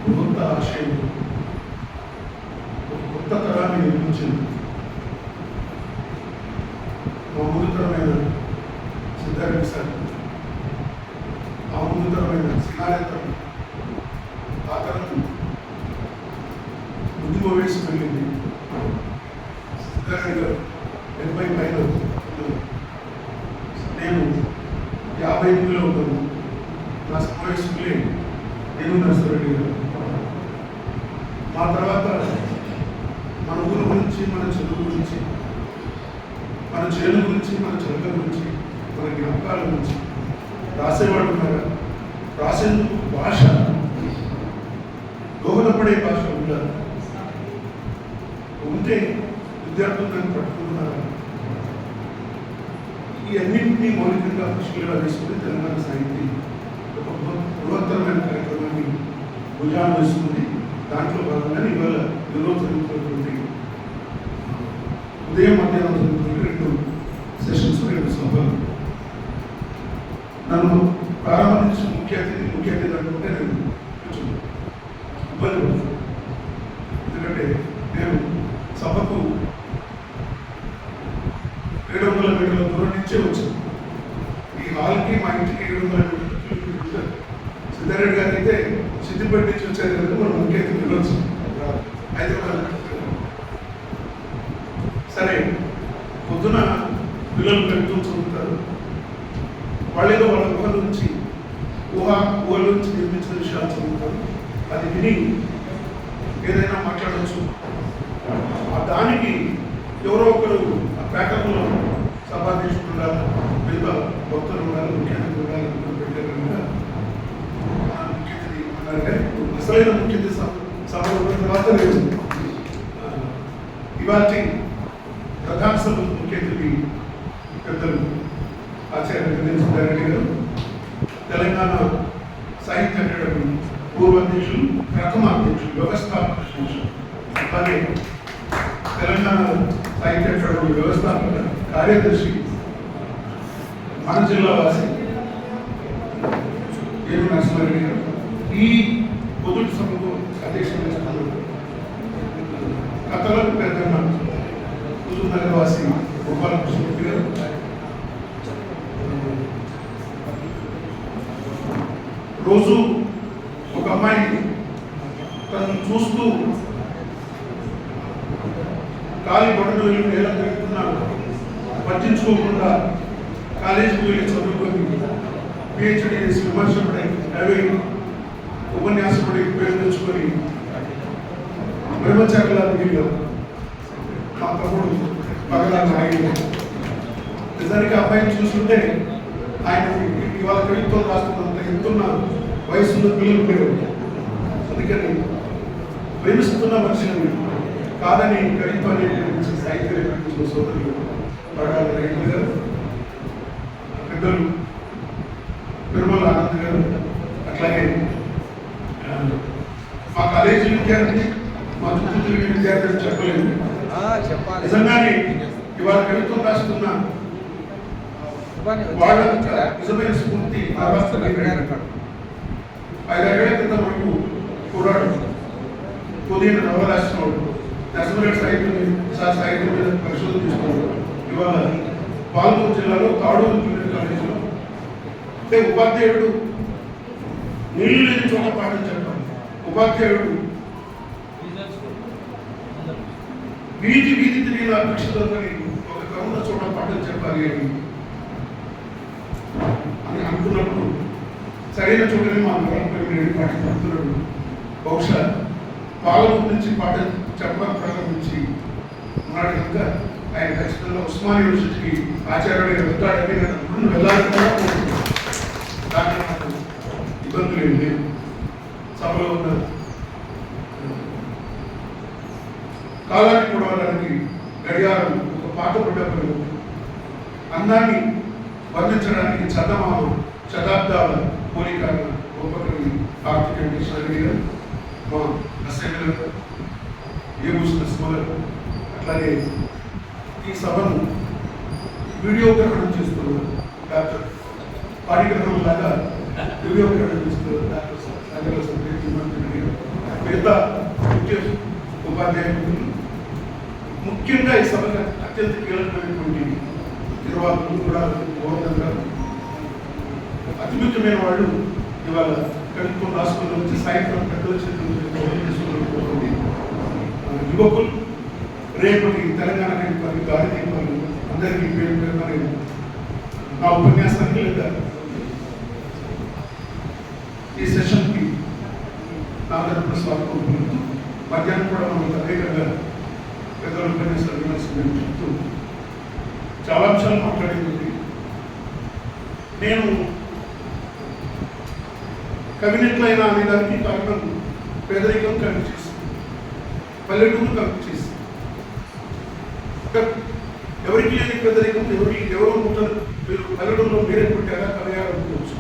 కొత్త ఆశయం, కొత్త తరాన్ని నిర్మించింది. మా ముందుతరమైన సిద్ధారెడ్డి సార్, ఆ ముందుతరమైన సినారేతరం, ఆ తరం ముందుకు వేసి వెళ్ళింది. సిద్ధారెడ్డి గారు 80 పైన, నేను 58లో ఉన్నాను. నా సమావేశంలో నేను నరసరెడ్డి గారు. మా తర్వాత మన ఊరు గురించి, మన చదువు గురించి, మన చేను గురించి, మన చదువుల గురించి, మన జ్ఞాపకాల గురించి రాసేవాడు ఉన్నారు. రాసేందుకు భాష, దోహదపడే భాష ఉండాలి. ఉంటే విద్యార్థులు దాన్ని పట్టుకుంటున్నారు. ఈ అన్నింటినీ మౌలికంగా దృష్టిలో వేసుకుని తెలంగాణ సాహిత్యం ఒక బృహత్తరమైన కార్యక్రమాన్ని భుజాన్ని వేసుకుంది. దాంట్లో భాగంగా ఇవాళ ఈరోజు జరుగుతున్నటువంటి ఉదయం మధ్యాహ్నం జరుగుతున్నటువంటి 2 సెషన్స్ 2 సభలు. నన్ను ప్రారంభించిన ముఖ్య అతిథి అనుకుంటే నేను కొంచెం ఇబ్బంది పడుతున్నాను. ఎందుకంటే నేను సభకు 700 మీటర్ల దూరం నుంచే వచ్చాను. ఈ హాల్కి మా ఇంటికి 700 మీటర్లు. సిద్ధారెడ్డి గారు అయితే సిద్దిపేట నుంచి వచ్చారు కనుక మనం ముఖ్య అతిథి వెళ్ళొచ్చు హైదరాబాద్. సరే, పొద్దున పిల్లలు పెడుతూ చదువుతారు. వాళ్ళేదో వాళ్ళ ఊహల నుంచి ఊహల నుంచి నిర్మించిన విషయాలు చదువుతారు. అది విని ఏదైనా మాట్లాడవచ్చు. దానికి ఎవరో ఒకరు ఆ ప్యాటర్న్లో సభాధ్యక్షుడు ఉండాలి, మిగతా భక్తులు ఉండాలి, ముఖ్యమంత్రి ఉండాలి పెట్టే కనుక ముఖ్యమంత్రి అన్నారు. కానీ అసలైన ముఖ్యమంత్రి సభ ఉన్న తర్వాత లేదు. ఇవాళ ప్రధాన సభ ముఖ్యమంత్రి పెద్దలు ఆచార్య సుబ్బారెడ్డి గారు, తెలంగాణ సాహిత్య అకాడమీ పూర్వ అధ్యక్షులు, ప్రథమ అధ్యక్షులు, వ్యవస్థాపక అధ్యక్షులు, అలాగే తెలంగాణ సాహిత్య అకాడమీ వ్యవస్థాపక కార్యదర్శి, మన జిల్లా వాసి ఏడు నరసింహారెడ్డి గారు, ఈ పొదుపు సభకు అధ్యక్షత వహిస్తున్నారు. కథలకు పెద్దన్న హుజూర్నగర్ వాసి గోపాలకృష్ణమూర్తి గారు, రోజు ఒక అమ్మాయి తను చూస్తూ ఖాళీ బడులు వెళ్ళి నేల తిరుగుతున్నారు, పట్టించుకోకుండా కాలేజీకి వెళ్ళి చదువుకొని పిహెచ్డి చేసి విమర్శపడి అవి ఉపన్యాసపడి పేరు తెచ్చుకొని బ్రహ్మచారుల దిగిలో మా తమ్ముడు పగలా నాయుడు. నిజానికి అబ్బాయిని చూస్తుంటే ఆయన ఇవాళ కవిత్వం రాస్తున్నంత ఎత్తున్న వయసులో పిల్లలు పేరు. అందుకని ప్రేమిస్తున్న మనిషిని కాదని కవిత్వాన్ని సాహిత్య ప్రేమించిన సోదరులు పడాల రైతు గారు, పెద్దలు తిరుమల ఆనంద్ గారు, అట్లాగే మా కాలేజీ విద్యార్థి, మా చుట్టూ తిరిగిన విద్యార్థులు చెప్పలేదు. నిజంగానే ఇవాళ కవిత్వం రాస్తున్న వాళ్ళ నిజమైన స్ఫూర్తి 5 ఏళ్ల క్రితం మనకు కుర్రాడు ఉదయం నవల రాసినవాడు, నరసింహారెడ్డి సాహిత్యం మీద పరిశోధన తీసుకున్నాడు. ఇవాళ పాల్గొండ జిల్లాలో తాడూరు జూనియర్ కాలేజీలో ఉపాధ్యాయుడు నీళ్లు లేని చోట పాఠం చెప్పాలి. ఉపాధ్యాయుడు వీధి తిరిగిన అధ్యక్షులతో ఒక కరుణ చోట పాఠం చెప్పాలి అని అనుకున్నప్పుడు సరైన చోటనే మా నవలపల్లి పాఠం చెప్తున్నాడు. బహుశా పాలమూరు నుంచి పాఠం చెప్పడం ప్రారంభించి ఉన్నాడు కనుక ఆయన ఖచ్చితంగా ఉస్మానియా యూనివర్సిటీకి ఆచార్యుడిగా వెళ్తాడని నేను అనుకుని వెళ్ళాలని కూడా కోరుకుంటున్నాను. దాంట్లో నాకు ఇబ్బందులు ఏం లేవు. సభలో ఉన్న కాలాన్ని కొడవడానికి గడియారం ఒక పాట పడ్డప్పుడు అందాన్ని వర్ణించడానికి చందమామ శతాబ్దాల పోలిక గొప్ప కవి కార్తిక వెంకటేశ్వర గారు, మా అసెంబ్లీ ఏబూస్ నరసింహారావు, అట్లాగే ఈ సభను వీడియోగ్రహణం చేస్తున్నారు డాక్టర్ పాడిగ్రహణం లాగా వీడియోగ్రహణం చేస్తున్నారు డాక్టర్ సంగల సందేశ్, మిగతా ముఖ్య ఉపాధ్యాయులు, ముఖ్యంగా ఈ సభకు అత్యంత కీలకమైనటువంటి నిర్వాహకులు కూడా గోవర్ధన్ గారు, అతి ముఖ్యమైన వాళ్ళు ఇవాళ కవిత్వం రాష్ట్రంలో వచ్చి సాయంత్రం పెద్దల చేతులు యువకులు, రేపటి తెలంగాణ కవిత్వానికి గాలిదీపాలు అందరికీ పేరు పేరుమని నా ఉపన్యాసానికి లేదా ఈ సెషన్కి నా తరపున స్వాగతం. మధ్యాహ్నం కూడా మనం ప్రత్యేకంగా పెద్దల ఉపన్యాసాలు వినాల్సిందని చెప్తూ చాలా అంశాలు మాట్లాడేది. నేను కవినెట్లయినా అనేదానికి కారణం పేదరికం కవి చేసి, పల్లెటూరు కవి చేసి, ఎవరికి లేని పెద్దరికం ఎవరో పుట్టారు, మీరు కలగడంలో మీరే పుట్టారా కలిగారనుకోవచ్చు.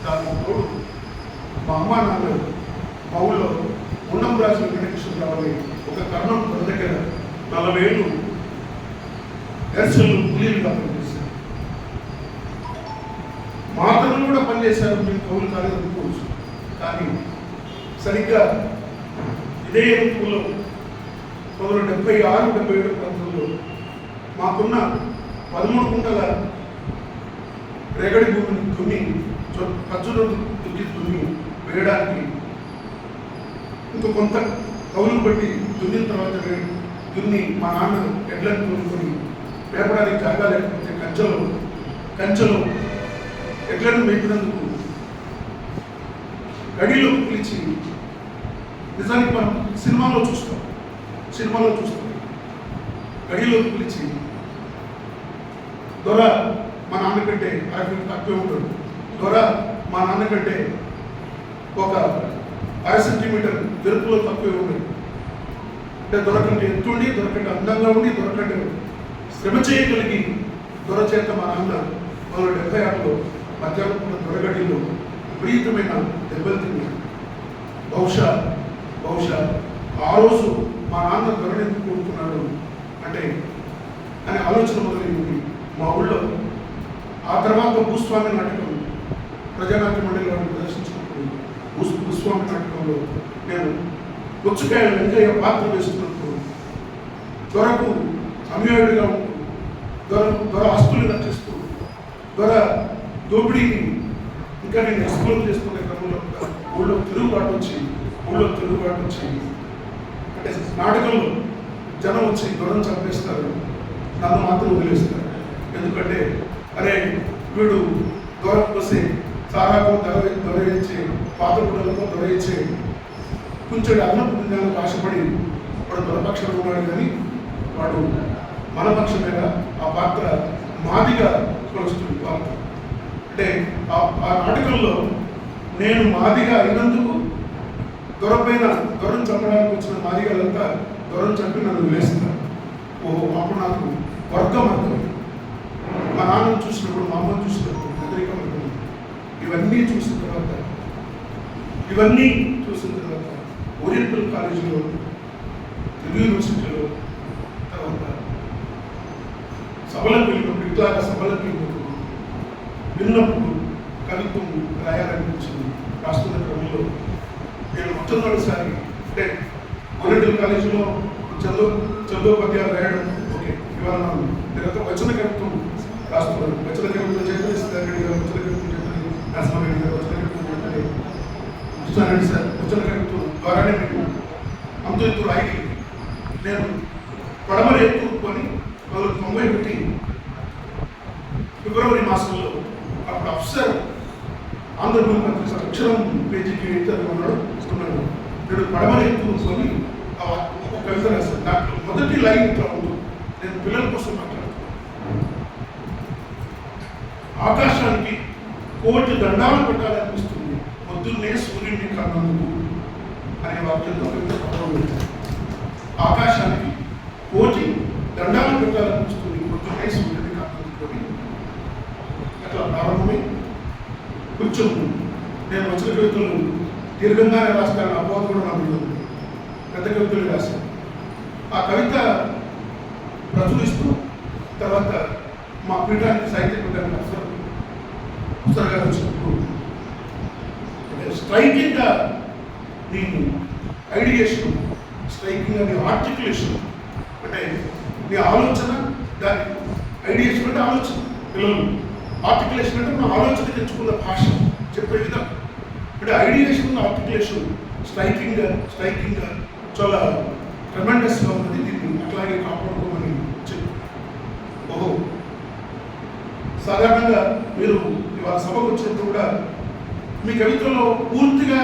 దానికి తోడు మా అమ్మ నాన్న మా ఊళ్ళో ఉన్నం రాసిన వెంకటేశ్వరరావు ఒక కర్ణం తన దగ్గర 40 ఏళ్ళు దర్శనలు కూలీలుగా పనిచేశారు. మా తల్లు కూడా పనిచేశారు, మేము కౌలు కాలేదనుకోవచ్చు. కానీ సరిగ్గా ఇదే ఋతువులో 1976-77 ప్రాంతంలో మాకున్న 13 గుంటల రేగడి భూమిని దున్ని ఖర్చులు దున్ని వేయడానికి ఇంకో కొంత కౌలు బట్టి దున్నిన తర్వాత దున్ని మా నాన్న ఎడ్లను తోలుకొని మేపడానికి జాగా లేకపోతే కంచెలో ఎడ్లను మేపినందుకు గడిలో పిలిచి, నిజానికి మనం సినిమాలో చూస్తాం గడిలో పిలిచి, దొర మా నాన్నకంటే 60 ఫీట్ తక్కువే ఉంటాడు, దొర మా నాన్నకంటే ఒక 1/2 సెంటీమీటర్ వెలుపులో తక్కువే ఉండదు. అంటే దొరకంటే ఎత్తుండి, దొరకంటే అందంగా ఉండి, దొరకంటే శ్రమ చేయగలిగి దొర చేత మా నాన్న 1976లో మధ్యాహ్నం పూట దొరగడిలో విపరీతమైన దెబ్బలు తిన్నాడు. బహుశా ఆ రోజు మా నాన్న దొరని ఎందుకు కోరుతున్నాడు అంటే అనే ఆలోచన మొదలైంది మా ఊళ్ళో. ఆ తర్వాత భూస్వామి నాటకం ప్రజానాట్య మండలి వారిని ప్రదర్శించినప్పుడు భూస్వామి నాటకంలో నేను పుచ్చకాయ వెంకయ్య పాత్ర వేస్తున్నప్పుడు దొరకు అమ్యాయుడిగా ఉంటూ దొర ఆస్తులు రక్షిస్తూ దొర దోపిడీని ఇంకా నేను ఎక్స్ప్లోర్ చేసుకునే క్రమంలో ఊళ్ళో తిరుగుబాటు వచ్చి అంటే నాటకంలో జనం వచ్చి దొరను చంపేస్తారు, నన్ను మాత్రం వదిలేస్తారు. ఎందుకంటే అరే వీడు దొరకు వస్తే సారాకు దొర ఇచ్చే, పాత గుడ్డలతో దొర ఇచ్చే కొంచెం అన్నపు పుణ్యాలకు ఆశపడి వాడు దొరపక్షంలో ఉన్నాడు, కానీ వాడు మన పక్షమేగా. ఆ పాత్ర మాదిగా కొలుస్తుంది పాత్ర. అంటే ఆ నాటకంలో నేను మాదిగా అయినందుకు దొరను చంపడానికి వచ్చిన మాదిగలంతా దొరను చంపి నన్ను వేస్తారు. ఓహో, అప్పుడు నాకు వర్గం అర్థం. మా నాన్నను చూసినప్పుడు, మా అమ్మను చూసినప్పుడు వ్యతిరేకం అర్థం. ఇవన్నీ చూసిన తర్వాత ఓరియంటల్ కాలేజీలో, తెలుగు యూనివర్సిటీలో, తర్వాత సభలకు వెళ్ళినప్పుడు, ఇట్లాగా సభలకు విన్నప్పుడు కవిత్వం రాయాలనిపించింది. రాస్తున్న క్రమంలో నేను మొట్టమొదటిసారి అంటే ఓరియంటల్ కాలేజీలో చందోపాధ్యాయులు రాయడం ఓకే, ఇవాళ నేను వచన కవిత్వం రాస్తున్నాను. వచన కవిత్వం చేయాలి, సిద్ధారెడ్డి గారు వచన కవిత్వం చేయాలి, నరసింహారెడ్డి గారు వచన కవిత్వం చేయాలి, కృష్ణారెడ్డి సార్ వచన కవిత్వం ద్వారానే మీకు అంత ఎత్తు రాయి. నేను పడమర ఎత్తుకొని 1991 ఫిబ్రవరి మాసంలో అప్పుడు అఫ్సర్ ఆంధ్రప్రదేశ్ పత్రిక అక్షరం పేజీకి ఉన్నాడు. నేను పడమర ఎత్తుకొని ఒక కవిత రాశాను. దాంట్లో మొదటి లైన్ ఇట్లా ఉంటుంది, నేను పిల్లల కోసం మాట్లాడుతున్నాను. ఆకాశానికి 1,000,000 దండాలు పెట్టాలనిపిస్తుంది పొద్దున్నే సూర్యుడిని కన్నందుకు అనే వాక్యంతో కవిత ప్రారంభించాను. ఆకాశానికి 1,000,000 దండాలు పెట్టాలనిపిస్తుంది పొద్దున్నే సూర్యుడిని కన్నందుకు అట్లా ప్రారంభమై కొంచెం నేను వచ్చిన కవితలు దీర్ఘంగానే రాస్తాను, అపోహ కూడా నాకు పెద్ద కవితలు రాశాను. ఆ కవిత ప్రచురిస్తూ తర్వాత మా పీఠానికి సాహిత్య పీఠానికి అఫ్సర్ గారు వచ్చినప్పుడు స్ట్రైకింగ్గా నీ ఐడియేషన్, స్ట్రైకింగ్గా నీ ఆర్టికులేషన్, అంటే నీ ఆలోచన, దాని ఐడియేషన్ అంటే ఆలోచన, పిల్లలు ఆర్టికులేషన్ అంటే మన ఆలోచన తెచ్చుకున్న భాష చెప్పే విధం. అంటే ఐడియేషన్, ఆర్టికులేషన్ స్ట్రైకింగ్గా చాలా ట్రెమెండస్గా ఉన్నది. దీన్ని అట్లాగే కాపాడుకోమని చెప్పి ఓహో, సాధారణంగా మీరు ఇవాళ సభకు వచ్చినప్పుడు కూడా మీ కవితలో పూర్తిగా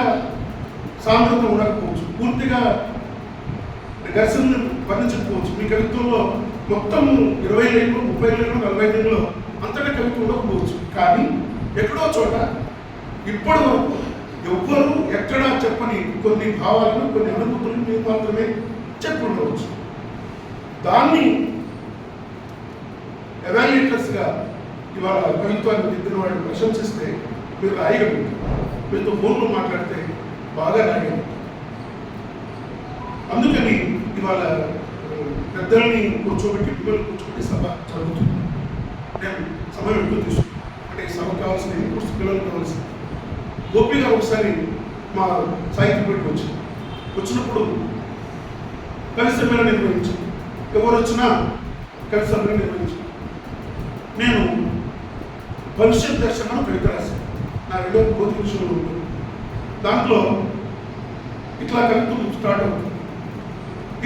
సాంద్రత ఉండకపోవచ్చు, పూర్తిగా ఘర్షణను వర్ణించకపోవచ్చు. మీ కవిత్వంలో మొత్తం 20 లైన్లు, 30 లైన్లు, 40 లైన్లు అంతటా కవిత్వం ఉండకపోవచ్చు. కానీ ఎక్కడో చోట ఇప్పటి వరకు ఎవ్వరూ ఎక్కడా చెప్పని కొన్ని భావాలను, కొన్ని అనుభూతులను మీరు మాత్రమే చెప్పి ఉండవచ్చు. దాన్ని ఎవాల్యుయేటర్స్గా ఇవాళ కవిత్వాన్ని దిద్దిన వాడిని ప్రశంసిస్తే మీరు రాయగలుగుతారు. మీతో ఫోన్లో మాట్లాడితే బాగా రాయగలుగుతారు. అందుకని ఇవాళ పెద్దల్ని కూర్చోబెట్టి పిల్లలు కూర్చోబెట్టి సభ జరుగుతుంది. నేను సమయం ఎక్కువ తీసుకున్నాను. అంటే ఈ సభ కావాల్సిన ఇన్పుట్స్ పిల్లలు కావాల్సింది. గోపి గారు ఒకసారి మా సాహిత్యపేటకు వచ్చినప్పుడు కవి సమ్మేళనం నిర్వహించాను. ఎవరు వచ్చినా కవి సమ్మేళనం నిర్వహించాను. నేను భవిష్యత్ దర్శనం కవిత రాశాను. నా రెండో భౌతిక విషయంలో ఉంటుంది. దాంట్లో ఇట్లా కవిత్వం స్టార్ట్ అవుతుంది.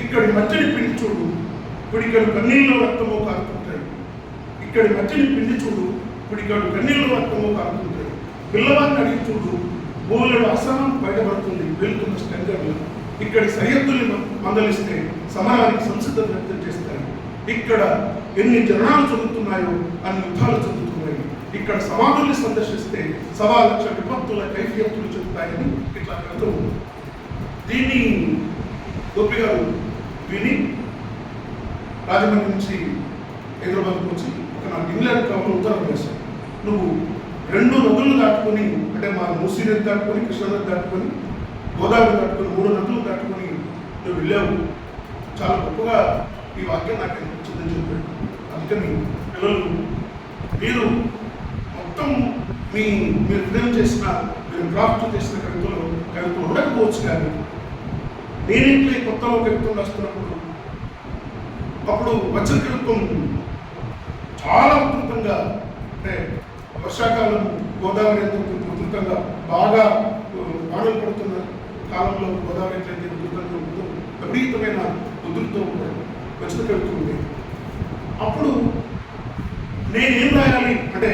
ఇక్కడి మధ్యని పిండి చూడు, ఇప్పుడు ఇక్కడ కన్నీళ్ళు రక్తమో కారుతుంటాయి. ఇక్కడి మధ్యని పిండి చూడు, ఇప్పుడు ఇక్కడ కన్నీళ్ళు రక్తమో కారుతుంటాయి. పిల్లవాడిని అడిగి చూడు, భూములలో అసహనం బయటపడుతుంది వెళ్తున్న స్టెండర్లు. ఇక్కడి సరిహద్దుల్ని మందలిస్తే సమరానికి సంసిద్ధత వ్యక్తం చేస్తాయి. ఇక్కడ ఎన్ని జనాలు చదువుతున్నాయో అన్ని యుద్ధాలు చదువుతున్నాయి. ఇక్కడ సమాధుల్ని సందర్శిస్తే 1,00,000 విపత్తుల కైఫియత్తులు చెబుతాయని ఇట్లా కవిత. దీన్ని గోపి గారు విని రాజమండ్రి నుంచి హైదరాబాద్కి వచ్చి ఒక నాకు ఇంగ్లాండ్ కవులు ఉత్తరం వేశాను. నువ్వు 2 నదులు దాటుకొని, అంటే మా మూసీ నది దాటుకొని, కృష్ణానది దాటుకొని, గోదావరి దాటుకొని, 3 నదులు దాటుకొని నువ్వు వెళ్ళావు. చాలా గొప్పగా ఈ వాక్యం నాకు అనిపించిందని చెప్పాడు. అందుకని పిల్లలు మీరు మొత్తం మీరు హృదయం చేసిన, మీరు డ్రాఫ్ట్ చేసిన కవిత్వం ఉండకపోవచ్చు. కానీ నేనింట్లో కొత్తలో కవిత్వం రాస్తున్నప్పుడు అప్పుడు వచ్చిన కవిత్వం చాలా ఉధృతంగా, అంటే వర్షాకాలం గోదావరి ఎంత ఉధృతంగా బాగా వానలు పడుతున్న కాలంలో గోదావరి ఎంత ఉధృతంగా ఉంటుందో విపరీతమైన ఉధృతం వచ్చిన కవిత్వం ఉంది. అప్పుడు నేనేం రాయాలి అంటే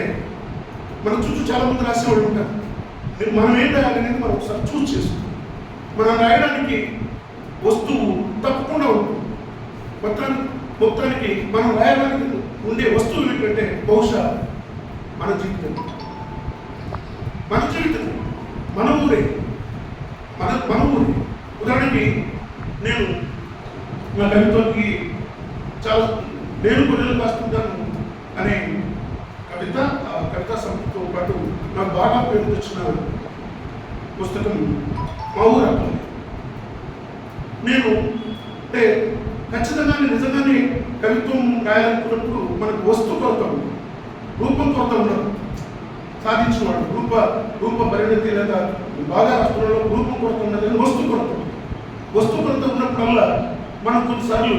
మనం చుట్టూ చాలా మంది రాసేవాళ్ళు ఉంటారు. మనం ఏం రాయాలి అనేది మనం ఒకసారి చూస్ చేసుకుంటాం. మనం రాయడానికి వస్తువు తప్పకుండా ఉంటుంది. మొత్తానికి మనం రాయడానికి ఉండే వస్తువు ఏంటంటే బహుశా మన జీవితం, మన ఊరే. ఉదాహరణకి నేను నా కవిత్వానికి చాలా నేను గొర్రెలు కాస్తుంటాను అనే కవితా సంస్థతో పాటు నాకు బాగా పేరు తెచ్చిన పుస్తకం మా ఊరు. నేను అంటే ఖచ్చితంగా నిజంగానే కవిత్వం రాయాలనుకున్నప్పుడు మనకు వస్తు కొరత ఉంది, రూపం కొరత ఉండదు. సాధించినవాడు రూప పరిణతి లేదా బాగా రాష్ట్రంలో రూపం కొరత ఉన్నది, వస్తు కొరత ఉన్నప్పుడల్లా మనం కొన్నిసార్లు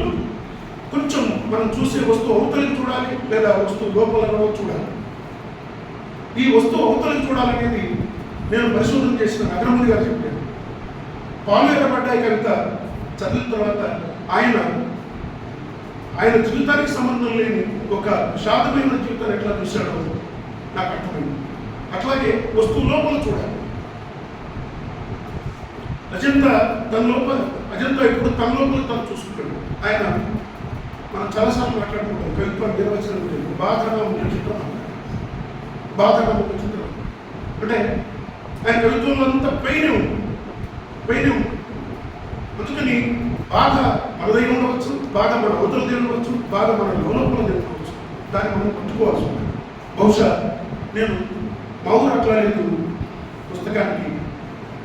కొంచెం మనం చూసే వస్తువు అవతలికి చూడాలి, లేదా వస్తువు లోపల చూడాలి. ఈ వస్తువు అవతలికి చూడాలనేది నేను పరిశోధన చేసిన నగరముడి గారు చెప్పాను. పాలేరబడ్డాయి కవిత చదివిన తర్వాత ఆయన జీవితానికి సంబంధం లేని ఒక విషాదమైన జీవితాన్ని ఎట్లా చూశాడో నాకు అర్థమైంది. అట్లాగే వస్తువు లోపల చూడాలి. అజంతా ఇప్పుడు తన లోపల తను చూసుకుంటాడు. ఆయన మనం చాలాసార్లు మాట్లాడుకుంటాం కవిత్వాన్ని నిర్వచనం ఉంటుంది. బాధనామక చిత్రం అంటే ఆయన కవిత్వంలో అంతా పెయినే ఉంది. అందుకని బాధ మనదై ఉండవచ్చు, బాధ మన అవతలది ఉండవచ్చు, బాధ మన లోపల ఉండవచ్చు. దాన్ని మనం పట్టుకోవాల్సి ఉంటుంది. బహుశా నేను మా ఊరు అట్లా లేదు పుస్తకానికి,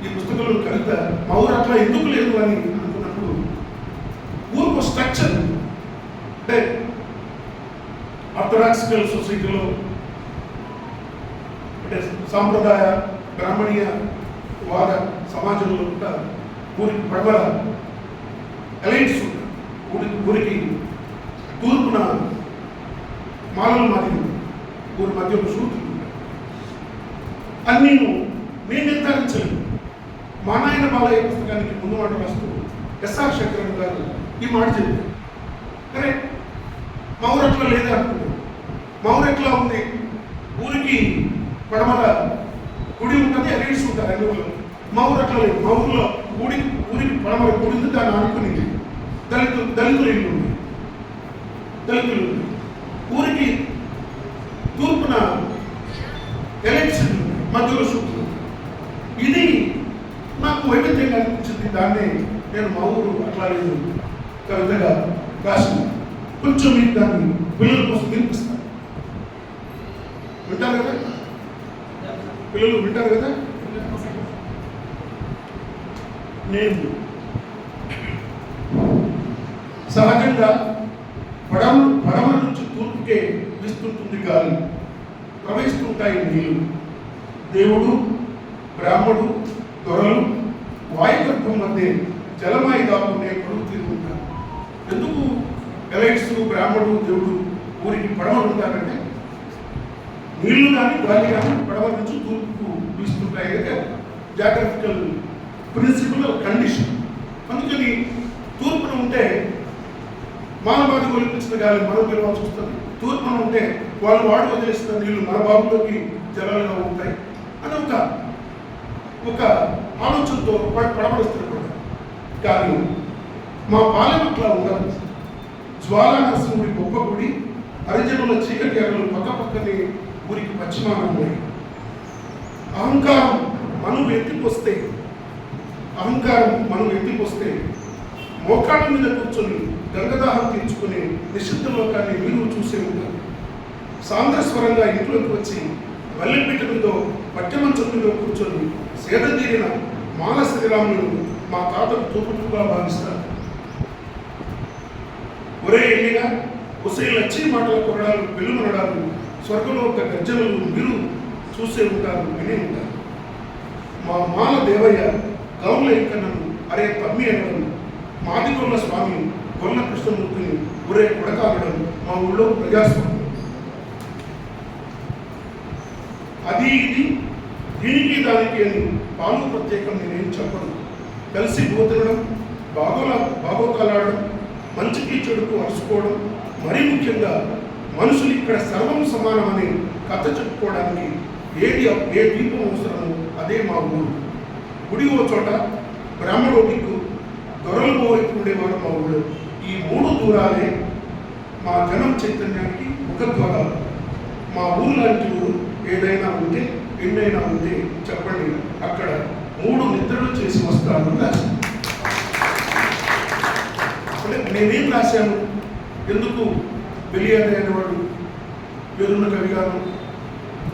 ఈ పుస్తకంలో కవిత మా ఊరు అట్లా ఎందుకు లేదు అని అనుకున్నప్పుడు ఊరికి స్ట్రక్చర్ అంటే ఆర్థడాక్సికల్ సొసైటీలో అంటే సాంప్రదాయ బ్రాహ్మణీయ వాద సమాజంలో కూడా ఊరికి పడవల ఎలైట్స్ ఉంటారు. ఊరికి తూర్పున మాలలు మాది ఊరి మధ్య ఒక సూత్రులు ఉంటారు. అన్నీ నేను నిర్ధారించలేదు. మా నాయన బాలయ్య పుస్తకానికి ముందు మాట రాస్తూ ఎస్ఆర్ శంకరన్ గారు ఈ మాట చెప్పారు. అరే మా ఊరు అట్లా లేదా అనుకుంటారు. మా ఊరు ఎట్లా ఉంది, ఊరికి పడమల గుడి ఉంటుంది, ఎలైట్స్ ఉంటారు అన్ని ఊళ్ళో. మా ఊరు అట్లా లేదు. మా ఊరిలో ఊరికి పడమల గుడి ఉంది, దాన్ని అనుకుని దళితుల ఇల్లు ఉంది. ఊరికి తూర్పున ఎలైట్స్ మధ్యలో సూత్రులు. ఇది నాకు వైవిధ్యంగా అనిపించింది. దాన్ని నేను మా ఊరు అట్లా లేదు కవితగా రాసిన కొంచెం మీకు దాన్ని పిల్లల కోసం వినిపిస్తాను. పిల్లలు వింటారు కదా. నేను సహజంగా పడమర నుంచి తూర్పుకే వీస్తుంటుంది గాలి, ప్రవహిస్తుంటాయి నీళ్లు. దేవుడు, బ్రాహ్మడు, దొరలు వాయుగర్భం మధ్య జలమాయి దాపునే కొడుకు తిరుగుతారు. ఎందుకు ఎలైట్స్, బ్రాహ్మడు, దేవుడు ఊరికి పడమరు ఉంటారంటే నీళ్లు కానీ గాలి కానీ పడమర నుంచి తూర్పుకు వీస్తుంటాయి కదా, జాగ్రఫికల్ ప్రిన్సిపల్ కండిషన్. అందుకని తూర్పున ఉంటే మానవాది ఒలిపించిన గాలి మనం పిలవాల్సి వస్తుంది, తూర్పున ఉంటే వాళ్ళు వాడు వదిలేస్తున్న నీళ్లు మన బాబులోకి జలాలుగా ఉంటాయి అని ఒక ఆలోచనతో పడబడుతున్నప్పుడు. కానీ మా పాలెం అట్లా ఉండదు. జ్వాలా నరసింహుడి గొప్ప గుడి, హరిజనుల చీకటి అరలు పక్క పక్కనే ఊరికి పశ్చిమాన ఉన్నాయి. అహంకారం మనం ఎత్తిపోస్తే మోకాళ్ళ మీద కూర్చొని గంగదాహం తీర్చుకుని నిషిద్ధ లోకాన్ని మీరు చూసే ఉంటారు. సాంద్రస్వరంగా ఇంట్లోకి వచ్చి వల్లెపీట మీద పట్టెమంచం మీద కూర్చొని సేద తీరిన మాల శ్రీరాములు మా తాతకు తూపుగా భావిస్తారు. ఒరే ఎన్నిగా ఒసే లచ్చి మాటల కొరడాలు, వెలుమనడాలు, స్వర్గలోక గర్జనలు మీరు చూసే ఉంటారు, విని ఉంటారు. మా మాల దేవయ్య గౌన్ల ఇంకనను అరే తమ్మి అనడం, మాదిగొల్ల స్వామి గొల్ల కృష్ణమూర్తిని ఒరే కొడకాగడం మా ఊళ్ళో ప్రజాస్వామ్యం. అది ఇది దీనికి దానికి అని పాలు ప్రత్యేకం నేనేం చెప్పను. కలిసి బోతనడం, బాగోకాలాడడం, మంచికి చెడుకు అరుచుకోవడం, మరీ ముఖ్యంగా మనుషులు ఇక్కడ సర్వం సమానమని కథ చెప్పుకోవడానికి ఏ దీపం అవసరమో అదే మా ఊరు. గుడి ఓ చోట, బ్రాహ్మణో దిక్కు, దొరలు వైపు ఉండేవాడు మా ఊళ్ళో. ఈ 3 దూరాలే మా జనం చైతన్యానికి ముఖద్వారాలు. మా ఊరు లాంటి ఊరు ఏదైనా ఉంటే, ఎన్నైనా ఉంటే చెప్పండి, అక్కడ 3 నిద్రలు చేసి వస్తాను. నేనేం రాశాను, ఎందుకు వెలియాలి అనేవాడు పేరున్న కవిగాను,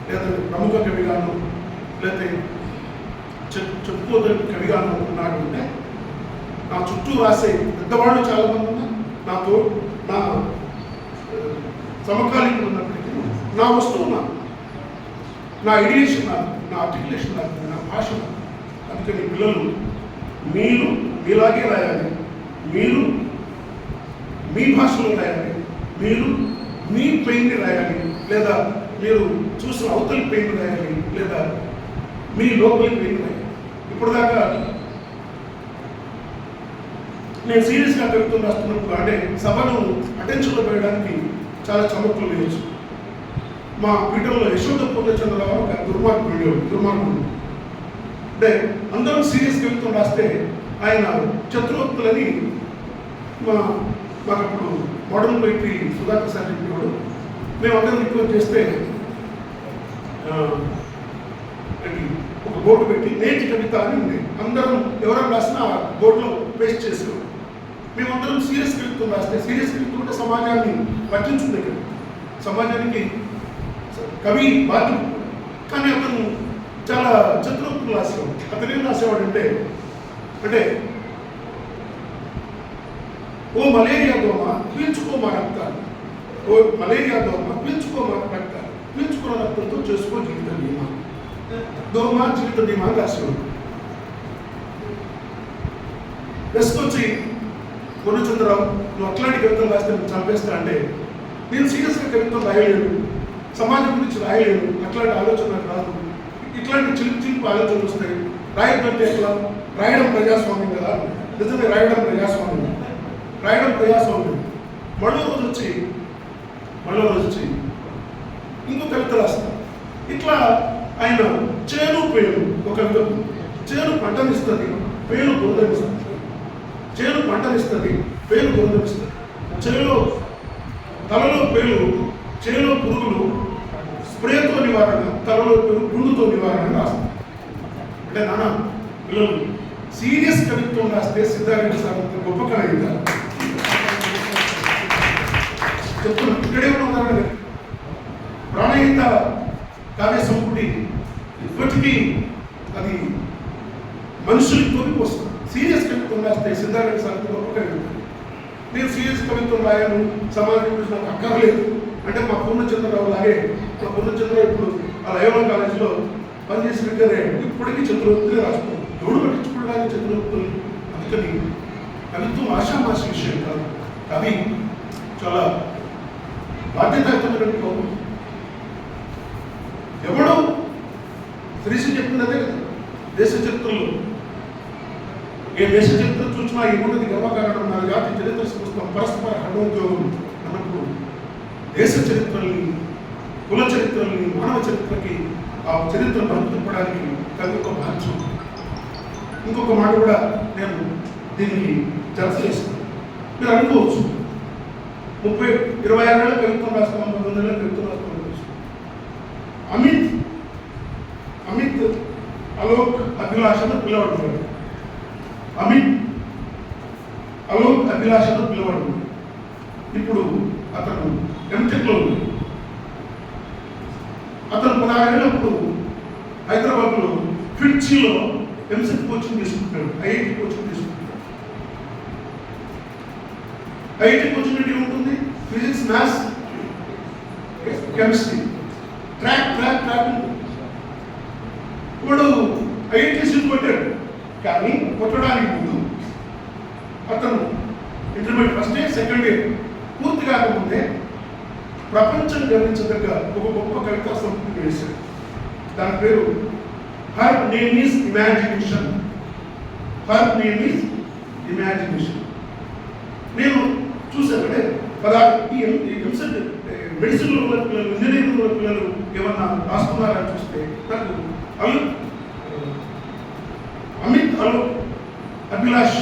లేదా ప్రముఖ కవిగాను, లేకపోతే చెప్పుకోదగ్గ కవిగాను ఉన్నాడు అంటే, నా చుట్టూ రాసే పెద్దవాళ్ళు చాలామంది ఉన్నారు, నా సమకాలీకులు ఉన్నప్పటికీ నా వస్తువు నాకు, నా ఐడియేషన్ నాకు, నా ఆర్టికులేషన్ నాకు, నా భాష నాకు. అందుకని పిల్లలు మీరు మీలాగే రాయాలి, మీరు మీ భాషలో రాయాలి, మీరు మీ పెయిన్ని రాయాలి, లేదా మీరు చూసిన అవతలి పెయిన్ రాయాలి, లేదా మీ లోపలి పెయిన్ రాయాలి. ఇప్పుడు దాకా నేను సీరియస్గా కవిత్వం రాస్తున్నప్పుడు అంటే సభను అటెన్షన్లో పెట్టడానికి చాలా చమక్కులు వేయచ్చు. మా పీఠంలో యశోద పూర్ణచంద్రరావు ఒక దుర్మార్గుడు అంటే అందరం సీరియస్ కవిత్వం రాస్తే ఆయన చతురోక్తులని మాకప్పుడు మోడర్న్ పోయిట్రీ సుధాకర్ సార్ చెప్పేవాడు. మేమందరం రిక్వెస్ట్ చేస్తే ఒక బోర్డు పెట్టి నేటి కవిత అని ఉంది, అందరం ఎవరైనా రాసినా ఆ బోర్డులో పేస్ట్ చేసేవాడు. మేమందరం సీరియస్ కవిత్వం రాస్తే, సీరియస్ కవిత్వం అంటే సమాజాన్ని పట్టించుకుంది కదా, సమాజానికి కవి బాధ్యత. కానీ అతను చాలా చతురోక్తులు రాసేవాడు. అతను ఏం రాసేవాడు అంటే ఓ మలేరియా దోమ పీల్చుకో మా రక్తాలు, ఓ మలేరియా దోమ పీల్చుకో మా రక్తాలు, పీల్చుకున్న రక్తంతో చేసుకో జీవిత బీమా, దోమ జీవిత బీమా రాసేవాడు. వచ్చి పూర్ణచంద్రరావు నువ్వు అట్లాంటి కవిత్వం రాస్తే నువ్వు చంపేస్తా అంటే, నేను సీరియస్గా కవిత్వం రాయలేను, సమాజం గురించి రాయలేను, అట్లాంటి ఆలోచన నాకు రాదు, ఇట్లాంటి చిలుపు ఆలోచనలు వస్తాయి, రాయడంటే ఎట్లా, రాయడం ప్రజాస్వామ్యం కదా, నిజమే రాయడం ప్రజాస్వామ్యం. మళ్ళీ రోజు వచ్చి ఇంకో కవిత రాస్తాను. ఇట్లా ఆయన చేను పేరు ఒక కవిత, చేను పంటనిస్తుంది పేరు బురదనిస్తుంది, చేను పంటనిస్తుంది పేరు బురదనిస్తుంది, తలలో పేరు, చేలో పురుగులు స్ప్రేతో నివారణ, తలలో పేరు గుండుతో నివారణ రాస్తాను. అంటే నాన్న పిల్లలు సీరియస్ కవిత్వం రాస్తే సిద్ధారెడ్డి సార్ గొప్ప కవి చెప్తున్నా. ఇక్కడే ఉన్నారని ప్రాణహిత కావ్య సంపుటి ఇప్పటికీ కవిత్వం రాయను, సమాజం గురించి నాకు అక్కర్లేదు అంటే మా పూర్ణచంద్రరావు లాగే, మా పూర్ణచంద్రరావు ఇప్పుడు ఆ లయోలా కాలేజీలో పనిచేసి విద్యాలయం ఇప్పటికీ చంద్రగుప్తులే రాసుకున్నాం. ఎవడు పట్టించుకోవడానికి చంద్రగుప్తులు? అందుకని కవిత్వం ఆషామాషి విషయం కాదు. కవి చాలా బాధ్యతాయుతమైనటువంటి పౌరుడు. ఎవడు శ్రీశ్రీ చెప్తున్నదే కదా, దేశ చరిత్రలో ఏ దేశ చరిత్ర చూసినా ఏమున్నది గర్వకారణం, నా జాతి చరిత్ర సంస్థ పరస్పర హఠోద్యోగం అన్నప్పుడు దేశ చరిత్రల్ని, కుల చరిత్రల్ని, మానవ చరిత్రకి ఆ చరిత్రను అందించడానికి కవి ఒక బాధ్యత. ఇంకొక మాట కూడా నేను దీనికి చర్చ చేస్తాను. మీరు అనుకోవచ్చు 26 ఏళ్ళ కవిత్వం రాస్తాం, 19 ఏళ్ళ కవిత్వం రాస్తాం. అమిత్ అలోక్ అభిలాషను పిలవడుతున్నాడు. అమిత్ అలోక్ అభిలాషను పిలవడు. ఇప్పుడు అతను ఎంటెక్లో ఉంది. అతను 16 ఏళ్ళప్పుడు హైదరాబాద్లో ఫిడ్చీలో ఎంసెట్ కోచింగ్ తీసుకుంటాడు, ఐఐటి కోచింగ్ తీసుకుంటాడు. ఐఐటి కోచింగ్ అంటే ఉంటుంది, ఫిజిక్స్, మ్యాథ్స్, కెమిస్ట్రీ, ట్రాక్ ఇప్పుడు ఐఐటి సీట్ కొట్టాడు. కానీ కొట్టడానికి ముందు అతను intermediate first year second year పూర్తి కాకముందే ప్రపంచం గమనించదగ్గ ఒక గొప్ప కవితా సంపుటి వేశాడు. దాని పేరు her name is imagination. Her name is imagination. నేను చూసానంటే మెడిసిన్లో ఉన్న పిల్లలు, ఇంజనీరింగ్లో ఉన్న పిల్లలు ఏమన్నా రాస్తున్నారని చూస్తే నాకు అమిత్ అలోక్ అభిలాష్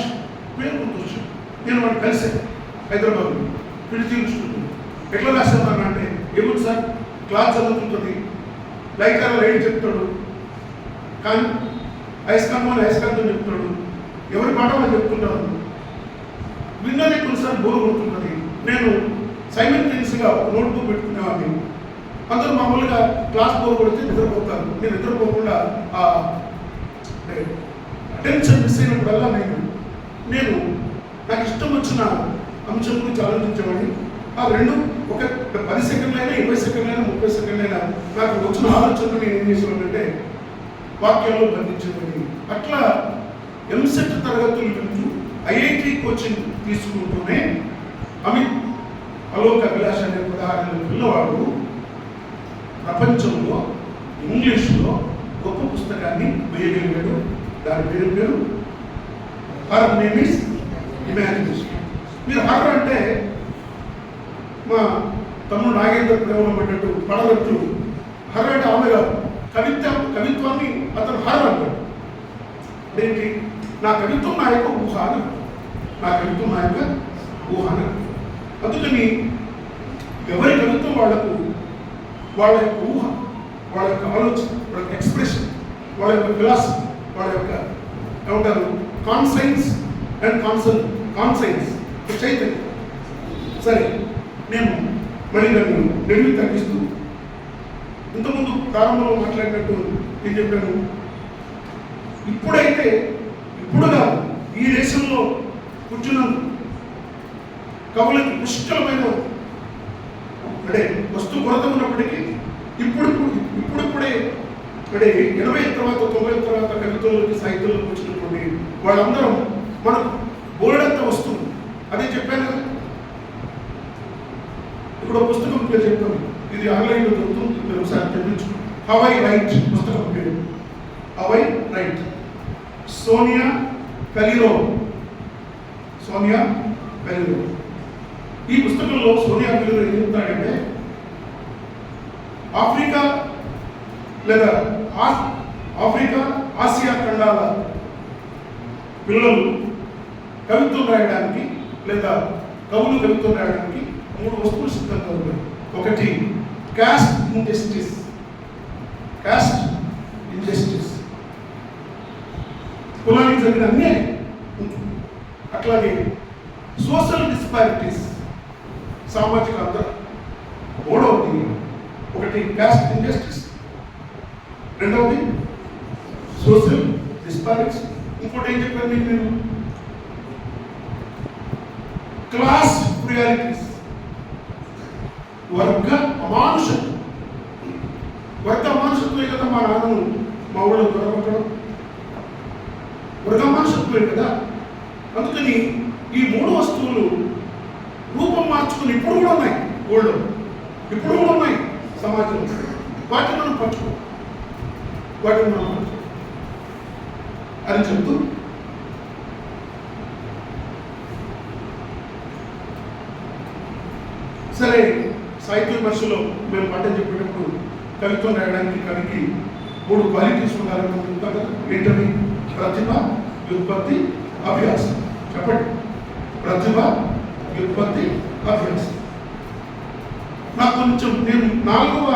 పేరు గుర్తొచ్చు. నేను వాడిని కలిసాను హైదరాబాద్లో, పిలిచి చూసుకుంటున్నాను. ఎట్లా రాస్తాను అంటే, ఏముంది సార్, క్లాస్ చదువుతుంటుంది, లైకాల లైట్ చెప్తాడు, కానీ అయస్కాంతం అయస్కాంతం చెప్తాడు, ఎవరి పాట వాళ్ళు చెప్తుంటారు. విన్నది కొన్నిసార్లు బోర్ కొడుతున్నది. నేను సైమల్టేనియస్గా ఒక నోట్బుక్ పెట్టుకునేవాడిని. అందరూ మామూలుగా క్లాస్ బోర్ కొడితే నిద్రపోతారు. నేను నిద్రపోకుండా అటెన్షన్ మిస్ అయినప్పుడల్లా నేను నాకు ఇష్టం వచ్చిన అంశం గురించి ఆలోచించేవాడిని. ఆ రెండు ఒక 10 సెకండ్లైనా, 20 సెకండ్లైనా, 30 సెకండ్లైనా నాకు వచ్చిన ఆలోచనలు నేను ఏం చేసేవాడినంటే వాక్యాల్లో బంధించేవాడిని. అట్లా ఎంసెట్ తరగతుల నుంచి ఐఐటి కోచింగ్ తీసుకుంటూనే అమిత్ అలోక్ అభిలాష్ అనే 16 పిల్లవాడు ప్రపంచంలో ఇంగ్లీష్లో గొప్ప పుస్తకాన్ని వేయగలిగాడు. దాని పేరు హర్ నేమ్ ఈజ్ ఇమాజినేషన్. మీరు హర్ అంటే మా తమ్ముడు నాగేంద్ర ప్రేమలో పడ్డట్టు పడవచ్చు. హర్ అంటే ఆమె కాదు, కవిత్వాన్ని అతను హర్ అంటాడు. దేనికి? నా కవిత్వం నా యొక్క ఊహాన, నా కవిత్వం నా యొక్క ఊహాన. అందుకని ఎవరి కవిత్వం వాళ్ళకు వాళ్ళ యొక్క ఊహ, వాళ్ళ యొక్క ఆలోచన, వాళ్ళ యొక్క ఎక్స్ప్రెషన్, వాళ్ళ యొక్క ఫిలాసఫీ, వాళ్ళ యొక్క ఏమంటారు కాన్సైన్స్ అండ్ కాన్సైన్స్ చైతన్యం. సరే, నేను మళ్ళీ దాన్ని నెడివి తగ్గిస్తూ ఇంతకుముందు ప్రారంభంలో మాట్లాడినట్టు ఏం చెప్పాను, ఇప్పుడుగా ఈ దేశంలో కూర్చున్న కవులకి పుష్కలమైన అంటే వస్తు కొరత ఉన్నప్పటికీ ఇప్పుడిప్పుడే అంటే 80 తర్వాత 90 తర్వాత కవితల్లోకి సాహిత్యంలోకి వచ్చినటువంటి వాళ్ళందరం మనకు బోర్డంతా వస్తుంది. అదే చెప్పాను కదా. ఇప్పుడు పుస్తకం పేరు చెప్తాను, ఇది ఆన్లైన్లో దొరుకుతుంది, మీరు ఒకసారి తెప్పించు. హౌ ఐ రైట్ పుస్తకం పేరు. హౌ ఐ రైట్, సోనియా కలిరో. ఈ పుస్తకంలో సోనియా కలిరో ఏం చెప్తాడంటే, ఆఫ్రికా ఆసియా ఖండాల పిల్లలు కవిత్వం రాయడానికి లేదా కవులు కవిత్వం రాయడానికి 3 వస్తువులు సిద్ధంగా ఉన్నాయి. ఒకటి కాస్ట్ ఇంజస్టిస్, కులానికి జరిగిన అన్యాయం. అట్లాగే సోషల్ డిస్పారిటీస్, సామాజిక అంతరం. మూడవది ఒకటి కాస్ట్ ఇంజస్టిస్, రెండవది సోషల్ డిస్పారిటీస్. ఇంకోటి ఏం చెప్పాను మీకు, నేను క్లాస్ రియాలిటీస్. వర్గ అమానుషత్వం, వర్గ అమానుషత్వమే కదా మా నాన్నను మా ఊళ్ళో దొరకడం, వర్గ అమానుషత్వమే కదా. అందుకని ఈ 3 వస్తువులు రూపం మార్చుకుని ఇప్పుడు కూడా ఉన్నాయి ఊళ్ళో, ఇప్పుడు కూడా ఉన్నాయి సమాజంలో. వాటిని మనం పట్టుకో, వాటిని మనం పట్టుకో అని చెప్తూ సరే సాహిత్య విమర్శలో మేము పాఠం చెప్పేటప్పుడు కవిత్వం రాయడానికి కవికి 3 క్వాలిటీస్ ఉండాలని ఉంటాం కదా. ఏంటవి? ప్రతిభ, వ్యుత్పత్తి, అభ్యాసం. చెప్పండి. ప్రతిభ, వ్యుత్పత్తి, అభ్యాసం. నాకు కొంచెం నేను 4వ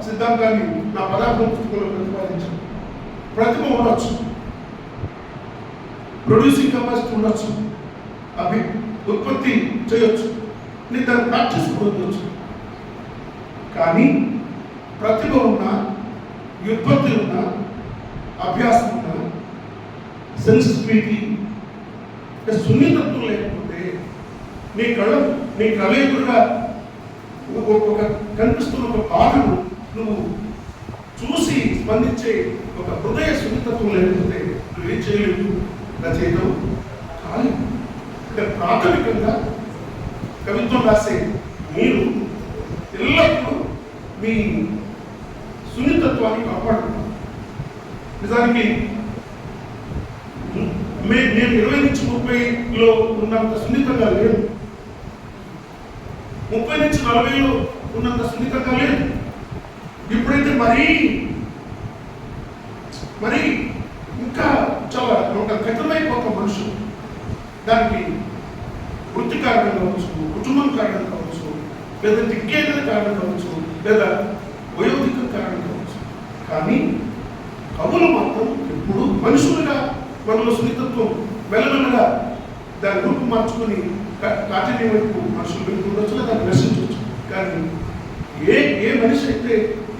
సిద్ధాంతాన్ని నా పదార్థం పుస్తకంలో ప్రతిపాదించాను. ప్రతిభ ఉండొచ్చు, ప్రొడ్యూసింగ్ కెపాసిటీ ఉండొచ్చు, ఉత్పత్తి చేయొచ్చు, నేను దాన్ని ప్రాక్టీస్ పొందవచ్చు. కానీ ప్రతిభ ఉన్నా, వ్యుత్పత్తి ఉన్నా, అభ్యాసం ఉన్నా, సెన్సిటివిటీ, సున్నితత్వం లేకపోతే నీ కళ్ళ ఎదురుగా ఒక కనిపిస్తున్న ఒక బాధను నువ్వు చూసి స్పందించే ఒక హృదయ సున్నితత్వం లేకపోతే నువ్వేం చేయలేదు, రచయితవు కాలేదు. అంటే ప్రాథమికంగా కవిత్వం రాసే మీరు ఎల్లప్పుడూ మీ సున్నితత్వాన్ని కాపాడుతున్నారు. నిజానికి నేను 20 నుంచి 30లో ఉన్నంత సున్నితంగా లేదు, 30 నుంచి 40లో ఉన్నంత సున్నితంగా లేదు. ఇప్పుడైతే మరీ ఇంకా చాలా ఒక కఠినమైపోతాం మనుషులు. దానికి వృత్తి కారణం కావచ్చు, కుటుంబం కారణం కావచ్చు, లేదా దిగ్గేదల కారణం కావచ్చు, లేదా వయోధిక కారణం కావచ్చు. కానీ కవులు మాత్రం ఎప్పుడు మనుషులుగా మనలో సున్నితత్వం మెల్లమెల్లగా దాని రూపు మార్చుకొని కాఠిన్యం వైపు మనుషులు వెళ్తుండొచ్చు, దాన్ని నశించవచ్చు. కానీ ఏ మనిషి అయితే,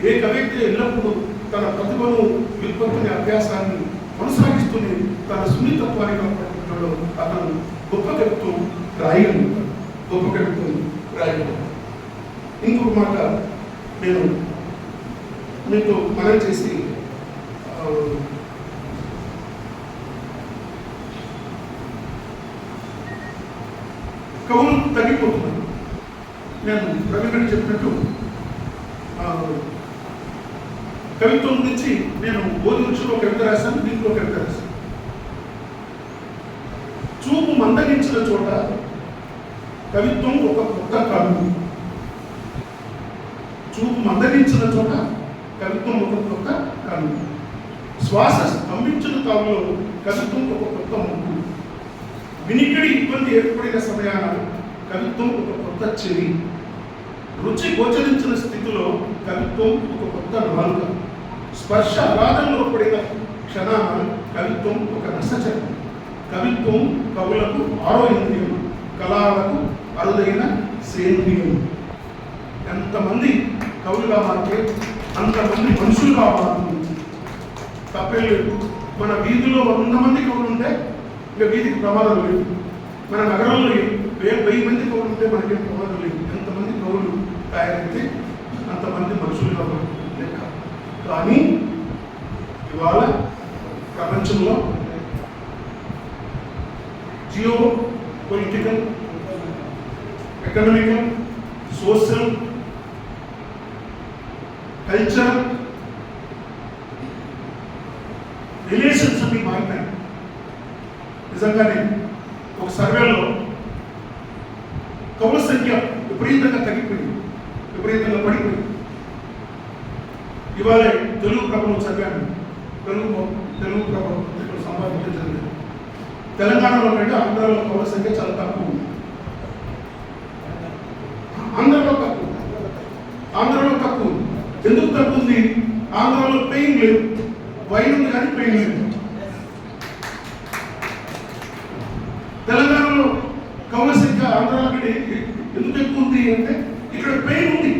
ఏ కవి అయితే ఎల్లప్పుడూ తన ప్రతిభను, వ్యుత్పత్తిని, అభ్యాసాన్ని కొనసాగిస్తూనే తన సున్నితత్వాన్ని కాపాడుకుంటాడో అతను గొప్ప కవిత్వం రాయగలుగుతాడు, గొప్ప కవిత్వం రాయగలుగుతాడు. ఇంకొక మాట నేను మీతో మనం చేసి కవులు తగ్గిపోతున్నాను. నేను రవీంద్రుడు చెప్పినట్టు కవిత్వం గురించి నేను బోధించులో కవిత రాశాను, దీంట్లో కవిత రాశాను. చూపు మందగించిన చోట కవిత్వం ఒక కొత్త కన్ను, చూపు మందగించిన చోట కవిత్వం ఒక కొత్త కన్ను, శ్వాస స్తంభించిన తావులో కవిత్వం ఒక కొత్త ముగ్గు, వినికిడి ఇబ్బంది ఏర్పడిన సమయాన కవిత్వం ఒక కొత్త చెవి, రుచి గోచరించిన స్థితిలో కవిత్వం ఒక కొత్త నాలుక, స్పర్శ అగాధంలో పడిన క్షణాన కవిత్వం ఒక రసచరం. కవిత్వం కవులకు 6వ ఇంద్రియం, కళలకు అరుదైన సేంద్రియం. ఎంతమంది కవులుగా మారితే అంతమంది మనుషులుగా మారుతుంది. తప్పేలేదు. మన వీధిలో 100 మంది కవులు ఉంటే ఇంకా వీధికి ప్రమాదం లేదు. మన నగరంలో 1000 మంది కవులు ఉంటే మనకేం ప్రమాదం లేదు. ఎంతమంది కవులు తయారైతే అంతమంది మనుషులుగా లెక్క. కానీ ఇవాళ ప్రపంచంలో geo political, economical, social, cultural relations అన్ని మారినాయి. నిజంగానే ఒక సర్వేలో కవుల సంఖ్య విపరీతంగా తగ్గిపోయింది, విపరీతంగా పడిపోయింది. ఇవాళ తెలుగు ప్రభను చదివాను, తెలుగు ప్రభ ఇక్కడ సంపాదించడం జరిగింది. తెలంగాణలో కంటే ఆంధ్రాలో కవుల సంఖ్య చాలా తక్కువ ఉంది. ఆంధ్రలో తక్కువ. ఎందుకు తక్కువ ఉంది? ఆంధ్రాలో పెయిన్ లేదు, వైన్ ఉంది కానీ పెయిన్ లేదు. తెలంగాణలో కవుల సంఖ్య ఆంధ్రాలో ఎందుకు ఎక్కువ ఉంది అంటే ఇక్కడ పెయిన్ ఉంది.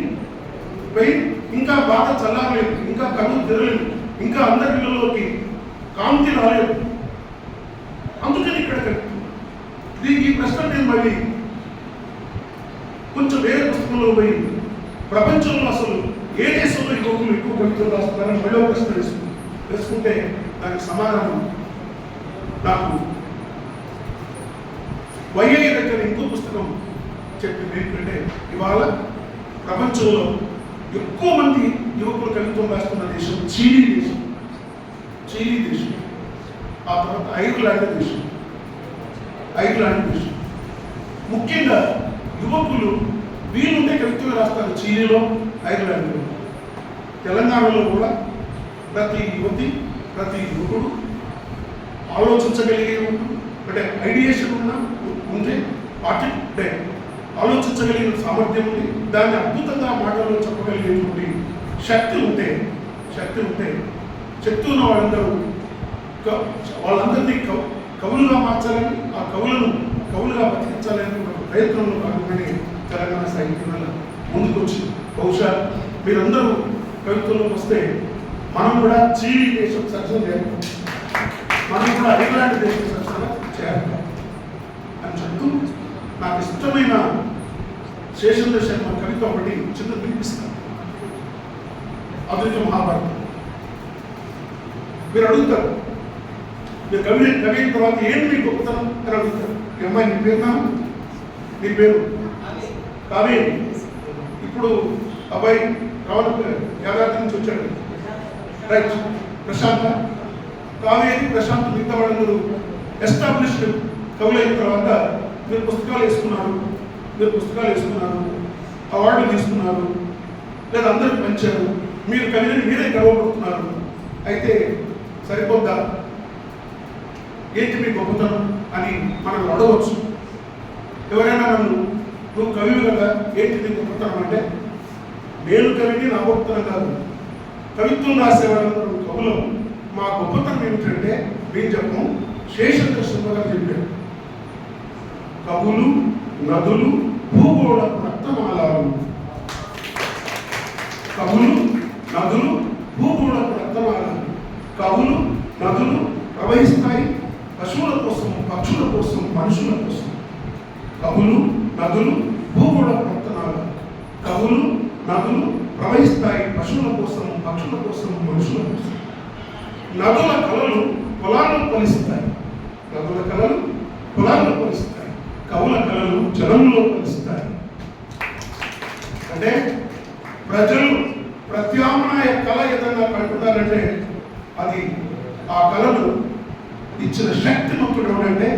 పెయిన్ ఇంకా బాధ చల్లారలేదు, ఇంకా కన్ను తెరలేదు, ఇంకా అందరి ఇళ్లలోకి కాంతి రాలేదు. అందుకని ఇక్కడ ఈ ప్రశ్న నేను మళ్ళీ కొంచెం వేరే పుస్తకంలో పోయి ప్రపంచంలో అసలు ఏ దేశంలో యువకులు ఎక్కువ కవితలు రాస్తున్నారని మళ్ళీ ప్రశ్న వేసుకుంటే దానికి సమాధానం నాకు వైఐ దగ్గర ఇంకో పుస్తకం చెప్పింది ఏంటంటే ఇవాళ ప్రపంచంలో ఎక్కువ మంది యువకులు కవిత్వం రాస్తున్న దేశం చీలీ దేశం. ఆ తర్వాత ఐర్లాండ్ దేశం. ముఖ్యంగా యువకులు వీలుంటే కవిత్వం రాస్తారు చీలీలో, ఐర్లాండ్లో. తెలంగాణలో కూడా ప్రతి యువతి, ప్రతి యువకుడు ఆలోచించగలిగే అంటే ఐడియేషన్ ఉంటే అంటే ఆలోచించగలిగిన సామర్థ్యం ఉంది, దాన్ని అద్భుతంగా మాటల్లో చెప్పగలిగేటువంటి శక్తి ఉంటే శక్తి ఉన్న వాళ్ళందరినీ కవులుగా మార్చాలని, ఆ కవులుగా బతికించాలని ఒక ప్రయత్నంలో భాగంగానే తెలంగాణ సాహిత్యం వల్ల ముందుకు వచ్చింది. బహుశా మీరందరూ కవిత్వంలోకి వస్తే మనం కూడా చీలీ దేశం సరసన చేయాలి, మనం కూడా ఐర్లాండ్ దేశం సరసన చేయాలి అని చెప్తూ నాకు ఇష్టమైన శేషేంద్ర శర్మ కవిత ఒకటి చిన్న వినిపిస్తాను. అద్వైత మహాభారతం. మీరు అడుగుతారు, మీరు కవి అయిన తర్వాత ఏంటి మీ గొప్పతనం అని అడుగుతారు. ఈ అమ్మాయి నీ పేరు నీ పేరు కావేరి. ఇప్పుడు అబ్బాయి యాదాద్రి నుంచి వచ్చాడు, రైట్. ప్రశాంత, కావేరి, ప్రశాంత్ మిగతా వాళ్ళందరూ ఎస్టాబ్లిష్డ్ కవులైన తర్వాత మీరు పుస్తకాలు వేసుకున్నారు, అవార్డులు తీసుకున్నారు, లేదా అందరికి పంచారు, మీరు కవిని మీరే గర్వపడుతున్నారు. అయితే సరిపోద్దా, ఏంటి మీ గొప్పతనం అని మనం అడగవచ్చు. ఎవరైనా నువ్వు కవివి కదా, ఏంటి నీ గొప్పతనం అంటే, నేను కవిని, నా గొప్పతనం కాదు, కవిత్వం రాసేవాళ్ళందరూ కవులు. మా గొప్పతనం ఏమిటంటే మేము చెప్పం, శేషేంద్ర శర్మ గారు చెప్పారు. కవులు, నదులు, భూగోళ రక్తనాళాలు. కవులు, నదులు, భూగోళ రక్తనాళాలు. కవులు, నదులు ప్రవహిస్తాయి పశువుల కోసం, పక్షుల కోసం, మనుషుల కోసం. కవులు, నదులు, భూగోళ రక్తనాళాలు. కవులు, నదులు ప్రవహిస్తాయి పశువుల కోసం, పక్షుల కోసం, మనుషుల కోసం. నదుల కళలు పొలాల్లో ఫలిస్తాయి. కవుల కళలు జనంలో ఫలిస్తాయి. అంటే ప్రజలు ప్రత్యామ్నాయ కళ ఏదైనా కంటున్నారంటే అది ఆ కళను ఇచ్చిన శక్తిమంతుడు ఎవడంటే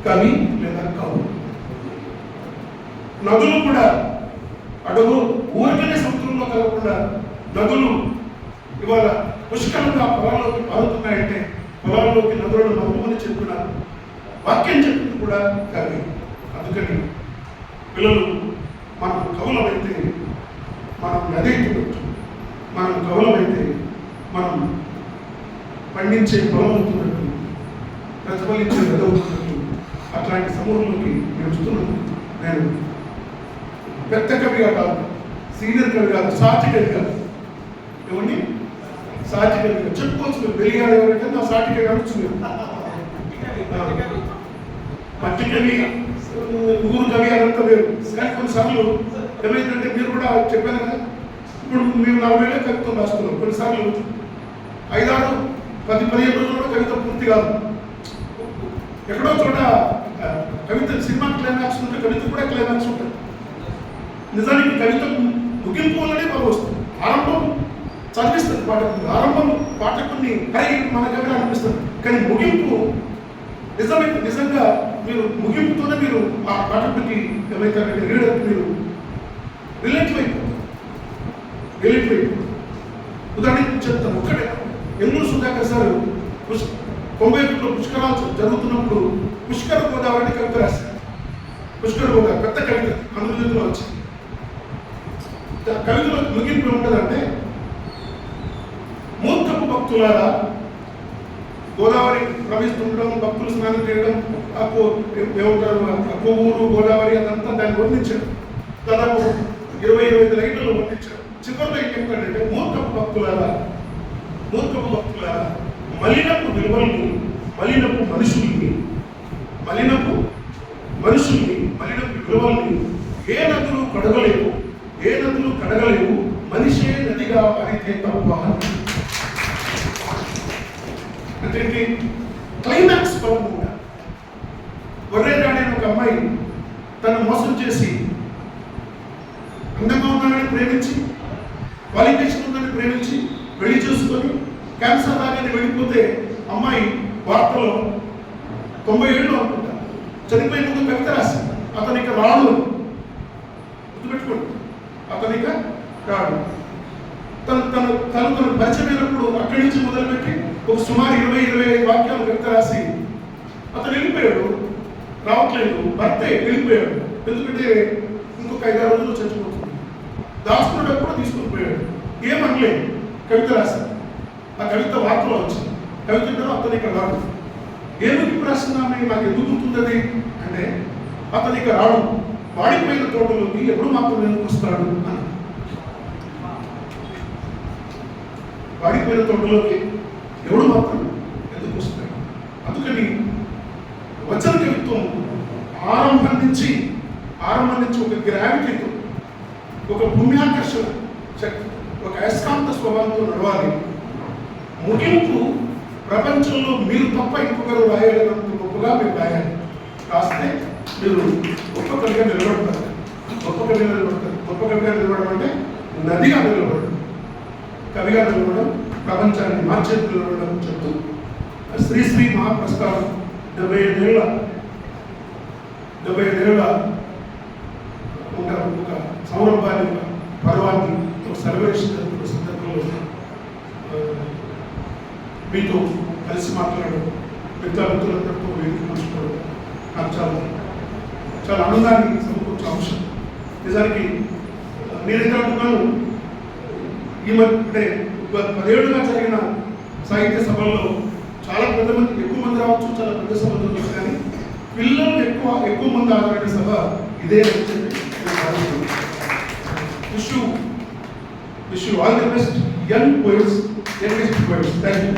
కవి లేదా కవు. నదులు కూడా అడుగు ఊరికనే సముద్రంలో కలగకుండా నదులు ఇవాళ పుష్కలంగా పొలాల్లోకి పారుతున్నాయంటే పొలాల్లోకి నదులను నవ్వమని చెప్పిన వాక్యం చెప్పింది కూడా కవి. అందుకని పిల్లలు మనం కవులమైతే మనం నదైతున్నట్టు, మనం కవులమైతే మనం పండించే పొలం అవుతున్నట్టు, ప్రతిఫలించే నదవుతున్నట్టు అట్లాంటి సమూహంలోకి పెంచుతున్నాను. నేను పెద్ద కవిగా కాదు, సీనియర్ కవి కాదు, సాటి కవి కాదు. ఎవరిని సాటి కవిగా చెప్పుకోవచ్చు. మీరు వెలిగారు ఎవరంటే నా సాటి కవి అనొచ్చు. మట్టి కవి, ఊరు కవి అదంతా వేరు. కానీ కొన్నిసార్లు ఏమైందంటే మీరు కూడా చెప్పాను కదా, ఇప్పుడు మేము 40 ఏళ్ళ కవిత్వం రాస్తున్నాం. కొన్నిసార్లు 5, 6, 10, 15 రోజులు కూడా కవిత పూర్తి కాదు. ఎక్కడో చోట కవిత సినిమా క్లైమాక్స్ ఉంటే కవిత కూడా క్లైమాక్స్ ఉంటుంది. నిజానికి కవిత ముగింపు వల్లనే బాగా వస్తుంది. ఆరంభం చదివిస్తుంది పాఠకుని, ఆరంభం పాఠకుని హరి మన కవి అనిపిస్తుంది. కానీ ముగింపు నిజంగా మీరు ముగింపుతోనే మీరు ఆ పాఠకుడికి ఏమైతారంటే రీడర్కి మీరు రిలేటివ్ అయిపోతుంది. ఉదాహరణకి చెప్తాను ఒక్కటే. ఎన్నూరు సుధాకర్ సార్ 91లో పుష్కరాలు జరుగుతున్నప్పుడు పుష్కర గోదావరి కవిత రాశారు. పుష్కర గోదావరి పెద్ద కవిత ఆంధ్రజ్యోతిలో వచ్చింది. కవితలో ముగింపు ఉంటుందంటే, మూర్ఖపు భక్తులారా, గోదావరి ప్రవహిస్తుండడం, భక్తులు స్నానం చేయడం, ఏమంటారు ఊరు గోదావరి అదంతా దాన్ని వర్ణించారు. దాదాపు 20-25 లైన్లలో వర్ణించారు. చివరిలో ఏం చెప్తాడంటే, మూర్ఖపు భక్తులారా, మలినపు విలువల్ని, మలినపు విలువల్ని ఏ నదులు కడగలేవు, ఏ నదులు కడగలేవు, మనిషే నదిగా మారితే తప్ప. అంటే క్లైమాక్స్ పరంగా వర్రేరాణి అనే ఒక అమ్మాయి తను మోసం చేసి అందంగా ఉన్నాడని ప్రేమించి, క్వాలిఫికేషన్ ఉందని ప్రేమించి పెళ్లి చేసుకొని క్యాన్సర్ రాగానే వెళ్ళిపోతే అమ్మాయి వార్తలో 90 ఏళ్ళు అనుకుంటా చనిపోయే ముందు కవిత రాసింది. అతనిక రాడు, గుర్తుపెట్టుకోండి, అతనిక రాడు. తను పరిచయమైనప్పుడు అక్కడి నుంచి మొదలుపెట్టి ఒక సుమారు 20-25 వాక్యాలు కవిత రాసి అతను వెళ్ళిపోయాడు. రావట్లేదు, భర్తే వెళ్ళిపోయాడు. ఎందుకంటే ఇంకొక 5-6 రోజులు చచ్చిపోతుంది. దాచుకున్నప్పుడు కూడా తీసుకుని పోయాడు. ఏమనలేదు, కవిత రాశారు. ఆ కవిత వార్తలో వచ్చింది. కవిత అతను ఇక్కడ రాడు. ఏమిటి రాసిందామె, నాకు ఎందుకు గుర్తుందని అంటే అతను ఇక రాడు, వాడిపోయిన తోటలోకి ఎప్పుడు మాత్రం ఎందుకు వస్తాడు అని. వాడిపోయిన తోటలోకి ఎవడు మాత్రం ఎందుకు వస్తాడు. అందుకని వచన కవిత్వం ఆరంభం నుంచి ఒక గ్రావిటీతో, ఒక భూమ్యాకర్షణ శక్తి, ఒక అయస్కాంత స్వభావంతో నడవాలి. ముగింపు ప్రపంచంలో మీరు తప్ప ఇంకొకరు రాయలేనంత గొప్పగా మీరు రాయాలి. రాస్తే మీరు గొప్ప కవిగా నిలబడతారు. గొప్ప కవిగా నిలబడడం అంటే నదిగా నిలబడడం, కవిగా నిలబడడం, ప్రపంచాన్ని మార్చేది నిలబడడం చెప్తూ శ్రీశ్రీ మహాప్రస్థానం 75 ఏళ్ళ ఒక సంరంభాన్ని, ఒక పర్వాన్ని, ఒక సెలబ్రేషన్ జరుగుతున్న సందర్భంలో మీతో కలిసి మాట్లాడడం, మిత్రులందరితో వేదిక పంచుకోవడం నాకు చాలా ఆనందాన్ని సమకూర్చే అంశం. నిజానికి నేనైతే అనుకున్నాను, ఈ మధ్య 10 ఏళ్ళుగా జరిగిన సాహిత్య సభల్లో చాలా ఎక్కువ మంది రావచ్చు, చాలా పెద్ద సభలు జరుగుతుంది. కానీ పిల్లలు ఎక్కువ మంది ఆదరణ సభ ఇదే అని చెప్పి wish you all the best young poets, youngest poets. Thank you.